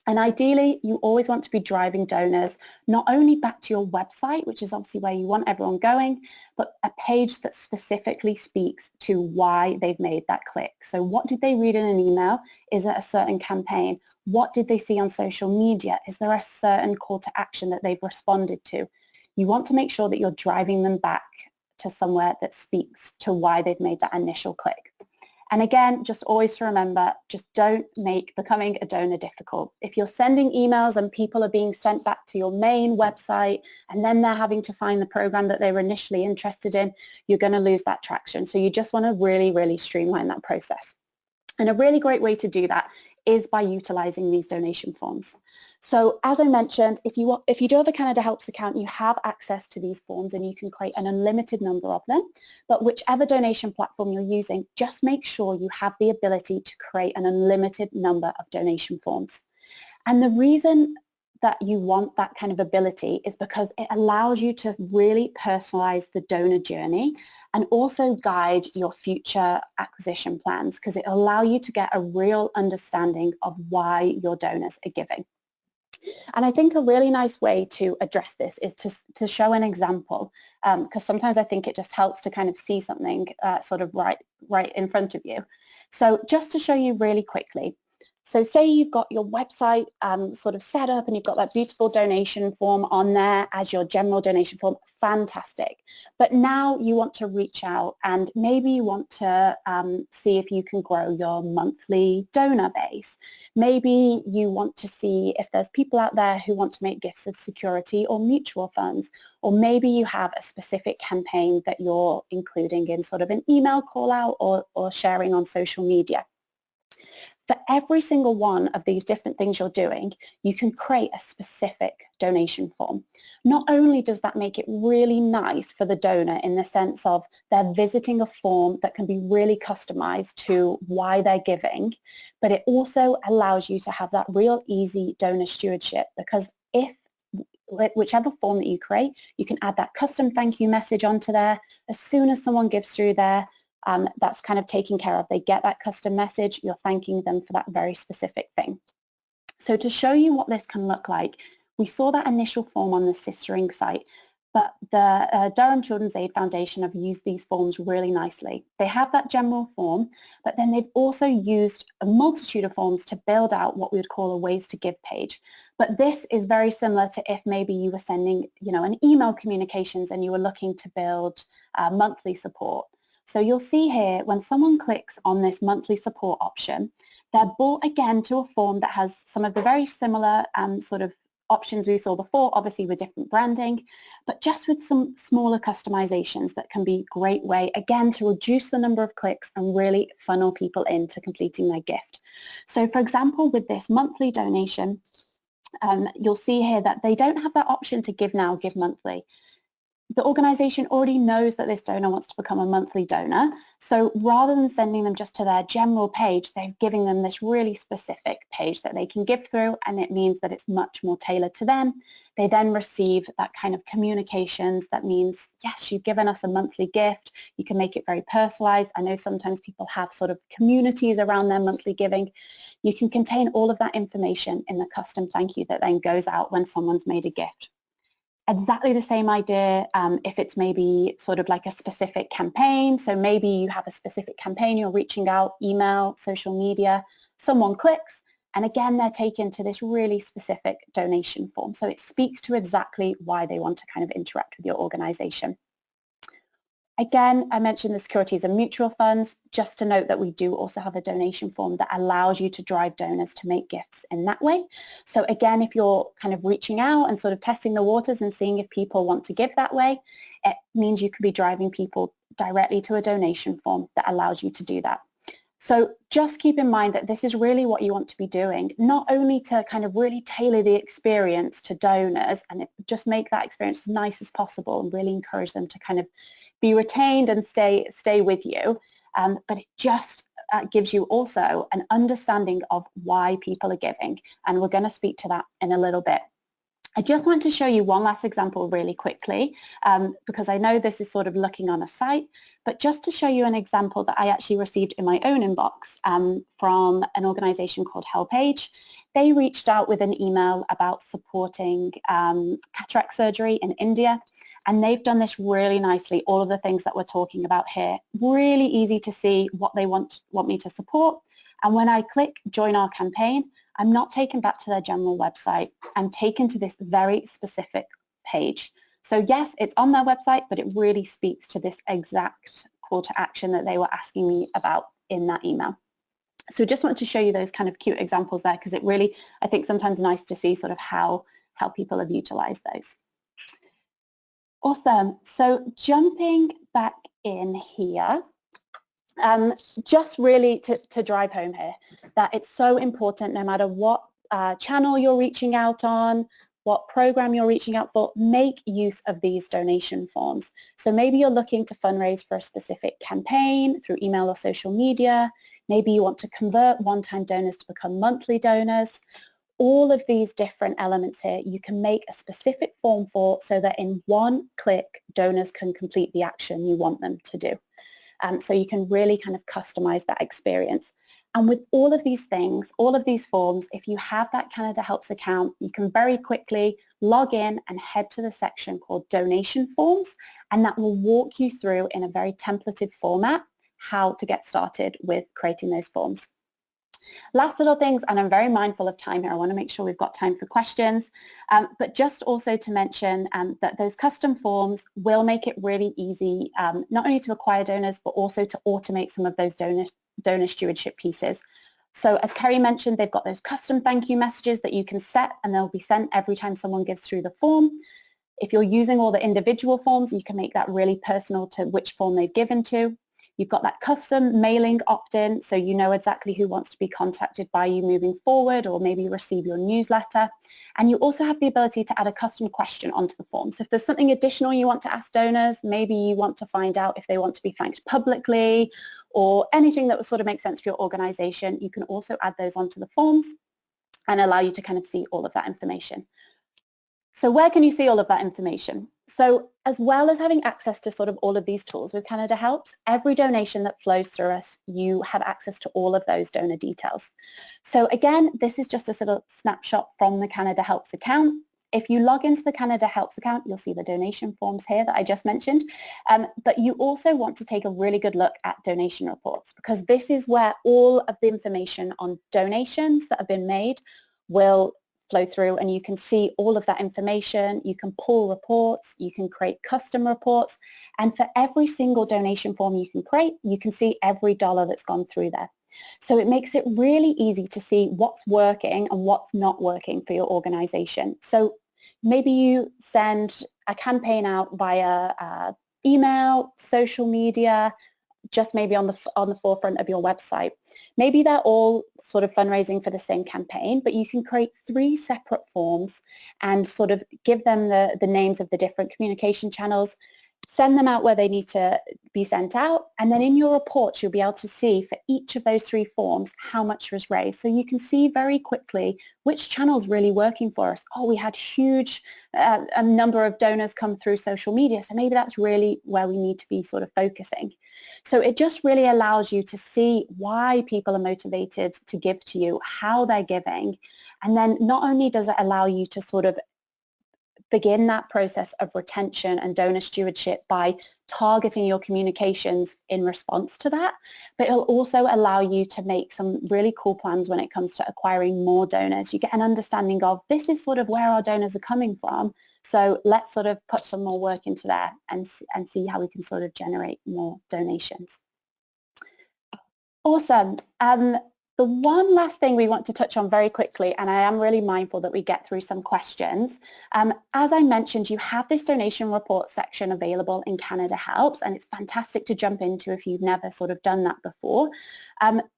And ideally, you always want to be driving donors not only back to your website, which is obviously where you want everyone going, but a page that specifically speaks to why they've made that click. So what did they read in an email? Is it a certain campaign? What did they see on social media? Is there a certain call to action that they've responded to? You want to make sure that you're driving them back to somewhere that speaks to why they've made that initial click. And again, just always to remember, just don't make becoming a donor difficult. If you're sending emails and people are being sent back to your main website and then they're having to find the program that they were initially interested in, you're going to lose that traction. So you just want to really, really streamline that process. And a really great way to do that is by utilizing these donation forms. So as I mentioned, if you do have a CanadaHelps account, you have access to these forms and you can create an unlimited number of them. But whichever donation platform you're using, just make sure you have the ability to create an unlimited number of donation forms. And the reason that you want that kind of ability is because it allows you to really personalize the donor journey and also guide your future acquisition plans, because it allows you to get a real understanding of why your donors are giving. And I think a really nice way to address this is to show an example, because sometimes I think it just helps to kind of see something sort of right in front of you. So just to show you really quickly, so say you've got your website sort of set up and you've got that beautiful donation form on there as your general donation form, fantastic. But now you want to reach out and maybe you want to see if you can grow your monthly donor base. Maybe you want to see if there's people out there who want to make gifts of security or mutual funds, or maybe you have a specific campaign that you're including in sort of an email call out or sharing on social media. For every single one of these different things you're doing, you can create a specific donation form. Not only does that make it really nice for the donor in the sense of they're visiting a form that can be really customized to why they're giving, but it also allows you to have that real easy donor stewardship, because whichever form that you create, you can add that custom thank you message onto there. As soon as someone gives through there, that's kind of taken care of. They get that custom message, you're thanking them for that very specific thing. So to show you what this can look like, we saw that initial form on the Sistering site, but the Durham Children's Aid Foundation have used these forms really nicely. They have that general form, but then they've also used a multitude of forms to build out what we would call a ways to give page. But this is very similar to if maybe you were sending, an email communications and you were looking to build monthly support. So you'll see here when someone clicks on this monthly support option, They're brought again to a form that has some of the very similar sort of options we saw before, obviously with different branding, but just with some smaller customizations that can be a great way, again, to reduce the number of clicks and really funnel people into completing their gift. So for example, with this monthly donation, you'll see here that they don't have that option to give now, give monthly. The organization already knows that this donor wants to become a monthly donor. So rather than sending them just to their general page, they're giving them this really specific page that they can give through, and it means that it's much more tailored to them. They then receive that kind of communications that means, yes, you've given us a monthly gift. You can make it very personalized. I know sometimes people have sort of communities around their monthly giving. You can contain all of that information in the custom thank you that then goes out when someone's made a gift. Exactly the same idea if it's maybe sort of like a specific campaign. So maybe you have a specific campaign, you're reaching out, email, social media, someone clicks, and again, they're taken to this really specific donation form. So it speaks to exactly why they want to kind of interact with your organization. Again, I mentioned the securities and mutual funds. Just to note that we do also have a donation form that allows you to drive donors to make gifts in that way. So again, if you're kind of reaching out and sort of testing the waters and seeing if people want to give that way, it means you could be driving people directly to a donation form that allows you to do that. So just keep in mind that this is really what you want to be doing, not only to kind of really tailor the experience to donors and just make that experience as nice as possible and really encourage them to kind of be retained and stay with you, but it just gives you also an understanding of why people are giving, and we're going to speak to that in a little bit. I just want to show you one last example really quickly because I know this is sort of looking on a site, but just to show you an example that I actually received in my own inbox from an organization called HelpAge. They reached out with an email about supporting cataract surgery in India, and they've done this really nicely, all of the things that we're talking about here. Really easy to see what they want me to support, and when I click join our campaign, I'm not taken back to their general website. I'm taken to this very specific page. So yes, it's on their website, but it really speaks to this exact call to action that they were asking me about in that email. So just want to show you those kind of cute examples there because it really, I think, sometimes nice to see sort of how people have utilized those. Awesome. So jumping back in here, just really to drive home here that it's so important no matter what channel you're reaching out on, what program you're reaching out for, make use of these donation forms. So maybe you're looking to fundraise for a specific campaign through email or social media. Maybe you want to convert one-time donors to become monthly donors. All of these different elements here you can make a specific form for so that in one click donors can complete the action you want them to do. So you can really kind of customize that experience. And with all of these things, all of these forms, if you have that CanadaHelps account, you can very quickly log in and head to the section called Donation Forms, and that will walk you through in a very templated format how to get started with creating those forms. Last little things, and I'm very mindful of time here. I want to make sure we've got time for questions, but just also to mention that those custom forms will make it really easy not only to acquire donors, but also to automate some of those donor stewardship pieces. So as Kerry mentioned, they've got those custom thank you messages that you can set, and they'll be sent every time someone gives through the form. If you're using all the individual forms, you can make that really personal to which form they've given to. You've got that custom mailing opt-in, so you know exactly who wants to be contacted by you moving forward or maybe receive your newsletter. And you also have the ability to add a custom question onto the form. So if there's something additional you want to ask donors, maybe you want to find out if they want to be thanked publicly or anything that would sort of make sense for your organization, you can also add those onto the forms and allow you to kind of see all of that information. So where can you see all of that information? So as well as having access to sort of all of these tools with CanadaHelps, every donation that flows through us, you have access to all of those donor details. So again, this is just a sort of snapshot from the CanadaHelps account. If you log into the CanadaHelps account, you'll see the donation forms here that I just mentioned. But you also want to take a really good look at donation reports because this is where all of the information on donations that have been made will flow through, and you can see all of that information. You can pull reports, you can create custom reports, and for every single donation form you can create, you can see every dollar that's gone through there. So it makes it really easy to see what's working and what's not working for your organization. So maybe you send a campaign out via email, social media, just maybe on the forefront of your website. Maybe they're all sort of fundraising for the same campaign, but you can create 3 separate forms and sort of give them the names of the different communication channels, send them out where they need to be sent out, and then in your reports you'll be able to see for each of those 3 forms how much was raised. So you can see very quickly which channel is really working for us. Oh, we had huge a number of donors come through social media, so maybe that's really where we need to be sort of focusing. So it just really allows you to see why people are motivated to give to you, how they're giving, and then not only does it allow you to sort of begin that process of retention and donor stewardship by targeting your communications in response to that, but it'll also allow you to make some really cool plans when it comes to acquiring more donors. You get an understanding of this is sort of where our donors are coming from, so let's sort of put some more work into there and see how we can sort of generate more donations. Awesome. The one last thing we want to touch on very quickly, and I am really mindful that we get through some questions. As I mentioned, you have this donation report section available in CanadaHelps, and it's fantastic to jump into if you've never sort of done that before.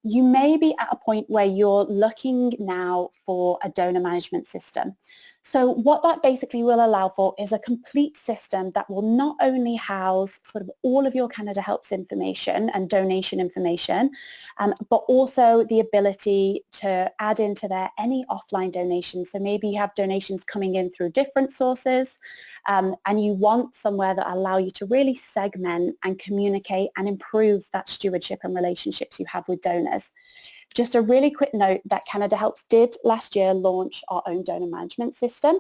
You may be at a point where you're looking now for a donor management system. So what that basically will allow for is a complete system that will not only house sort of all of your CanadaHelps information and donation information, but also the ability to add into there any offline donations. So maybe you have donations coming in through different sources, and you want somewhere that allow you to really segment and communicate and improve that stewardship and relationships you have with donors. Just a really quick note that CanadaHelps did last year launch our own donor management system.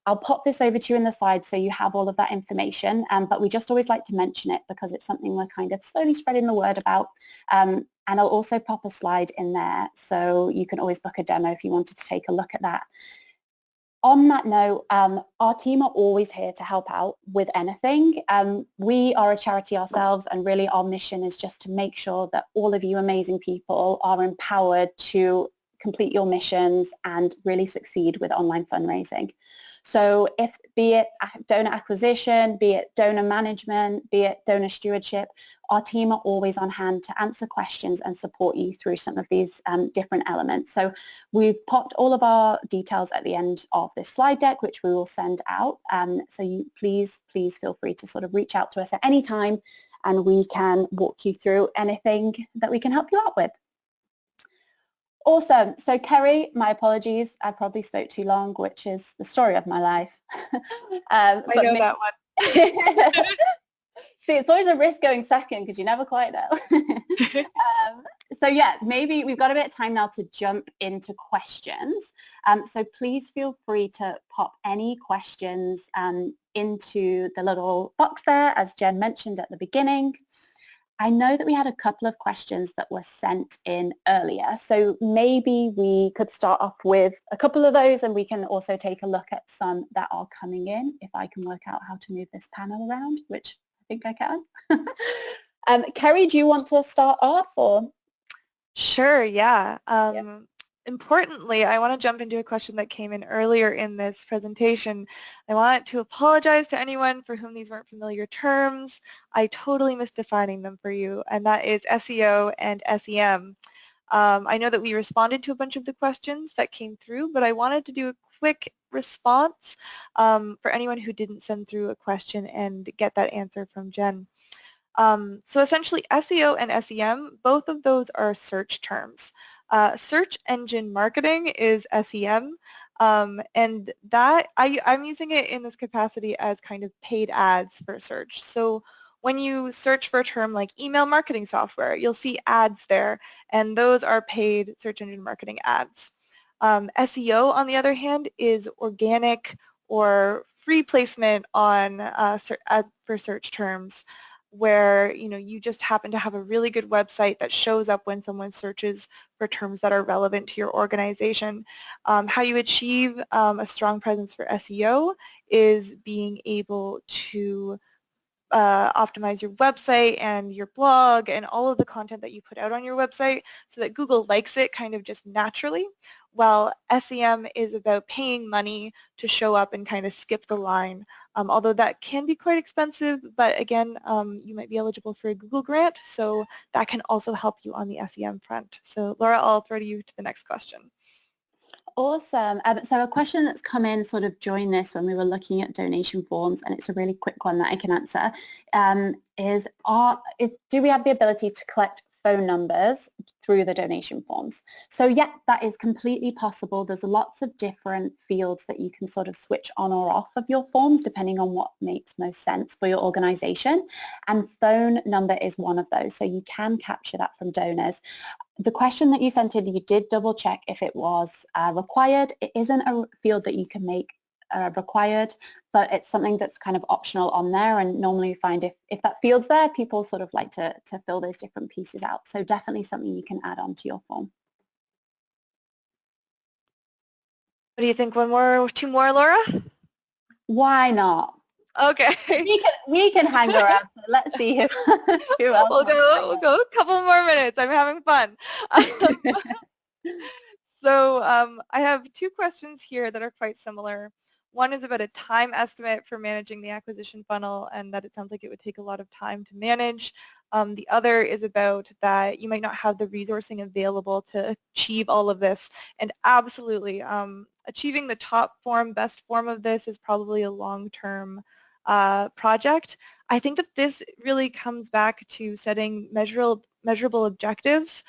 I'll pop this over to you in the slides so you have all of that information, but we just always like to mention it because it's something we're kind of slowly spreading the word about. And I'll also pop a slide in there so you can always book a demo if you wanted to take a look at that. On that note, our team are always here to help out with anything. We are a charity ourselves, and really our mission is just to make sure that all of you amazing people are empowered to complete your missions and really succeed with online fundraising. So be it donor acquisition, be it donor management, be it donor stewardship, our team are always on hand to answer questions and support you through some of these different elements. So we've popped all of our details at the end of this slide deck, which we will send out. So you please feel free to sort of reach out to us at any time, and we can walk you through anything that we can help you out with. Awesome. So Kerry, my apologies, I probably spoke too long, which is the story of my life. I know that one. See, it's always a risk going second because you never quite know. So yeah, maybe we've got a bit of time now to jump into questions. So please feel free to pop any questions into the little box there, as Jen mentioned at the beginning. I know that we had a couple of questions that were sent in earlier, so maybe we could start off with a couple of those, and we can also take a look at some that are coming in, if I can work out how to move this panel around, which I think I can. Kerry, do you want to start off? Or? Sure, yeah. Yep. Importantly, I want to jump into a question that came in earlier in this presentation. I want to apologize to anyone for whom these weren't familiar terms. I totally missed defining them for you, and that is SEO and SEM. I know that we responded to a bunch of the questions that came through, but I wanted to do a quick response for anyone who didn't send through a question and get that answer from Jen. So essentially SEO and SEM, both of those are search terms. Search engine marketing is SEM, and that I'm using it in this capacity as kind of paid ads for search. So when you search for a term like email marketing software, you'll see ads there, and those are paid search engine marketing ads. SEO, on the other hand, is organic or free placement on for search terms, where you just happen to have a really good website that shows up when someone searches for terms that are relevant to your organization. How you achieve a strong presence for SEO is being able to optimize your website and your blog and all of the content that you put out on your website so that Google likes it kind of just naturally, while SEM is about paying money to show up and kind of skip the line, although that can be quite expensive, but again, you might be eligible for a Google grant, so that can also help you on the SEM front. So Laura, I'll throw to you to the next question. Awesome. So a question that's come in sort of during this when we were looking at donation forms, and it's a really quick one that I can answer, is do we have the ability to collect phone numbers through the donation forms? So yeah, that is completely possible. There's lots of different fields that you can sort of switch on or off of your forms depending on what makes most sense for your organization. And phone number is one of those. So you can capture that from donors. The question that you sent in, you did double check if it was required. It isn't a field that you can make required, but it's something that's kind of optional on there, and normally you find if that field's there, people sort of like to fill those different pieces out. So definitely something you can add on to your form. What do you think? One more, two more, Laura? Why not? Okay. We can hang around. So let's see who else. We'll go a couple more minutes. I'm having fun. So I have two questions here that are quite similar. One is about a time estimate for managing the acquisition funnel, and that it sounds like it would take a lot of time to manage. The other is about that you might not have the resourcing available to achieve all of this. And absolutely, achieving the top form, best form of this is probably a long-term project. I think that this really comes back to setting measurable objectives.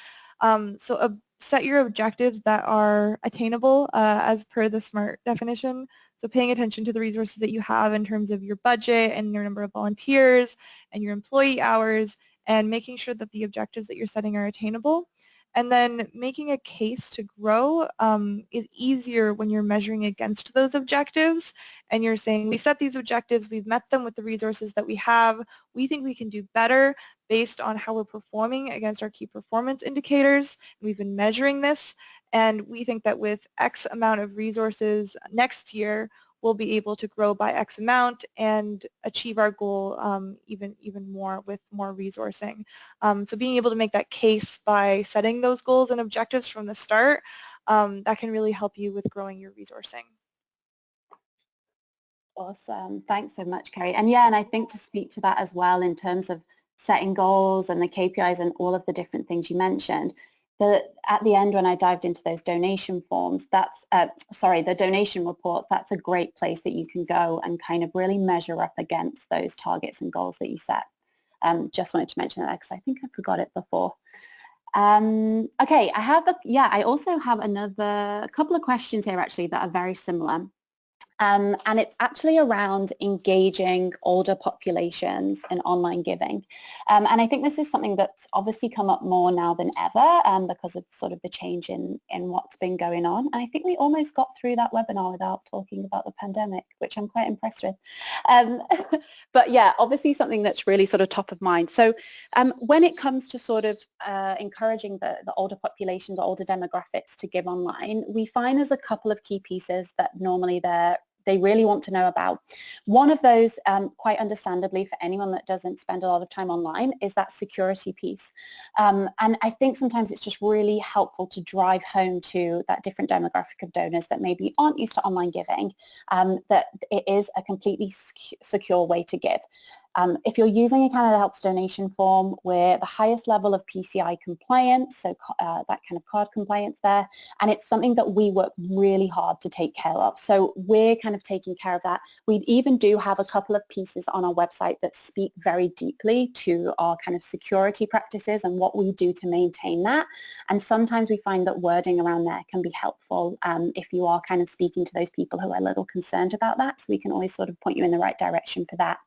Set your objectives that are attainable as per the SMART definition. So paying attention to the resources that you have in terms of your budget and your number of volunteers and your employee hours, and making sure that the objectives that you're setting are attainable. And then making a case to grow is easier when you're measuring against those objectives and you're saying, we set these objectives, we've met them with the resources that we have, we think we can do better based on how we're performing against our key performance indicators. We've been measuring this, and we think that with X amount of resources next year, we'll be able to grow by X amount and achieve our goal even more with more resourcing. So being able to make that case by setting those goals and objectives from the start, that can really help you with growing your resourcing. Awesome. Thanks so much, Kerry. And yeah, and I think to speak to that as well in terms of setting goals and the KPIs and all of the different things you mentioned, at the end when I dived into those donation forms, the donation reports, that's a great place that you can go and kind of really measure up against those targets and goals that you set. Just wanted to mention that because I think I forgot it before. Okay, I also have a couple of questions here actually that are very similar. And it's actually around engaging older populations in online giving. And I think this is something that's obviously come up more now than ever because of sort of the change in what's been going on. And I think we almost got through that webinar without talking about the pandemic, which I'm quite impressed with. But yeah, obviously something that's really sort of top of mind. So when it comes to sort of encouraging the older populations, older demographics to give online, we find there's a couple of key pieces that normally they really want to know about. One of those, quite understandably for anyone that doesn't spend a lot of time online, is that security piece. And I think sometimes it's just really helpful to drive home to that different demographic of donors that maybe aren't used to online giving, that it is a completely secure way to give. If you're using a CanadaHelps donation form, we're the highest level of PCI compliance, so that kind of card compliance there, and it's something that we work really hard to take care of. So we're kind of taking care of that. We even do have a couple of pieces on our website that speak very deeply to our kind of security practices and what we do to maintain that. And sometimes we find that wording around there can be helpful if you are kind of speaking to those people who are a little concerned about that. So we can always sort of point you in the right direction for that.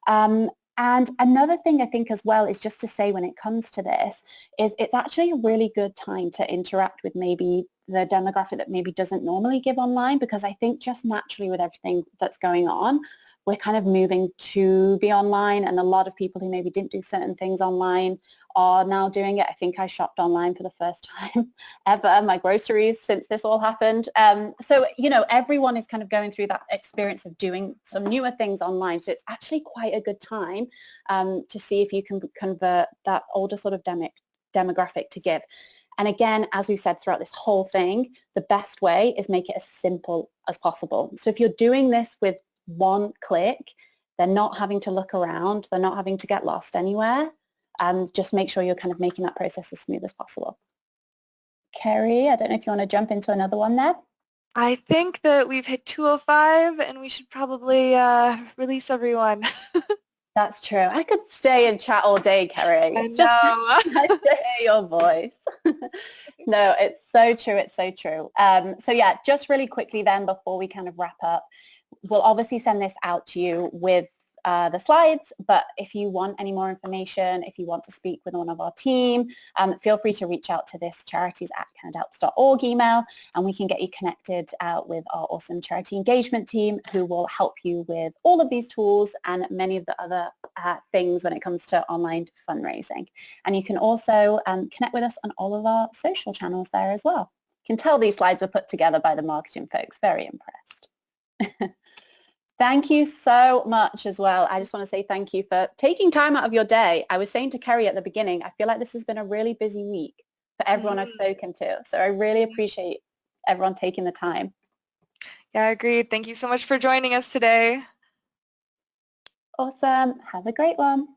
And another thing I think as well is just to say when it comes to this is it's actually a really good time to interact with maybe the demographic that maybe doesn't normally give online, because I think just naturally with everything that's going on, we're kind of moving to be online, and a lot of people who maybe didn't do certain things online are now doing it. I think I shopped online for the first time ever, my groceries, since this all happened. So, you know, everyone is kind of going through that experience of doing some newer things online. So it's actually quite a good time to see if you can convert that older sort of demographic to give. And again, as we've said throughout this whole thing, the best way is make it as simple as possible. So if you're doing this with one click, they're not having to look around, they're not having to get lost anywhere, and just make sure you're kind of making that process as smooth as possible. Kerry, I don't know if you want to jump into another one there. I think that we've hit 2:05 and we should probably release everyone. That's true. I could stay and chat all day, Kerry. It's just nice to hear your voice. No, it's so true. It's so true. So yeah, just really quickly then before we kind of wrap up, we'll obviously send this out to you with the slides, but if you want any more information, if you want to speak with one of our team, feel free to reach out to this charities@CanadaHelps.org email, and we can get you connected with our awesome charity engagement team who will help you with all of these tools and many of the other things when it comes to online fundraising. And you can also connect with us on all of our social channels there as well. You can tell these slides were put together by the marketing folks. Very impressed. Thank you so much as well. I just want to say thank you for taking time out of your day. I was saying to Kerry at the beginning, I feel like this has been a really busy week for everyone I've spoken to. So I really appreciate everyone taking the time. Yeah, agreed. Thank you so much for joining us today. Awesome. Have a great one.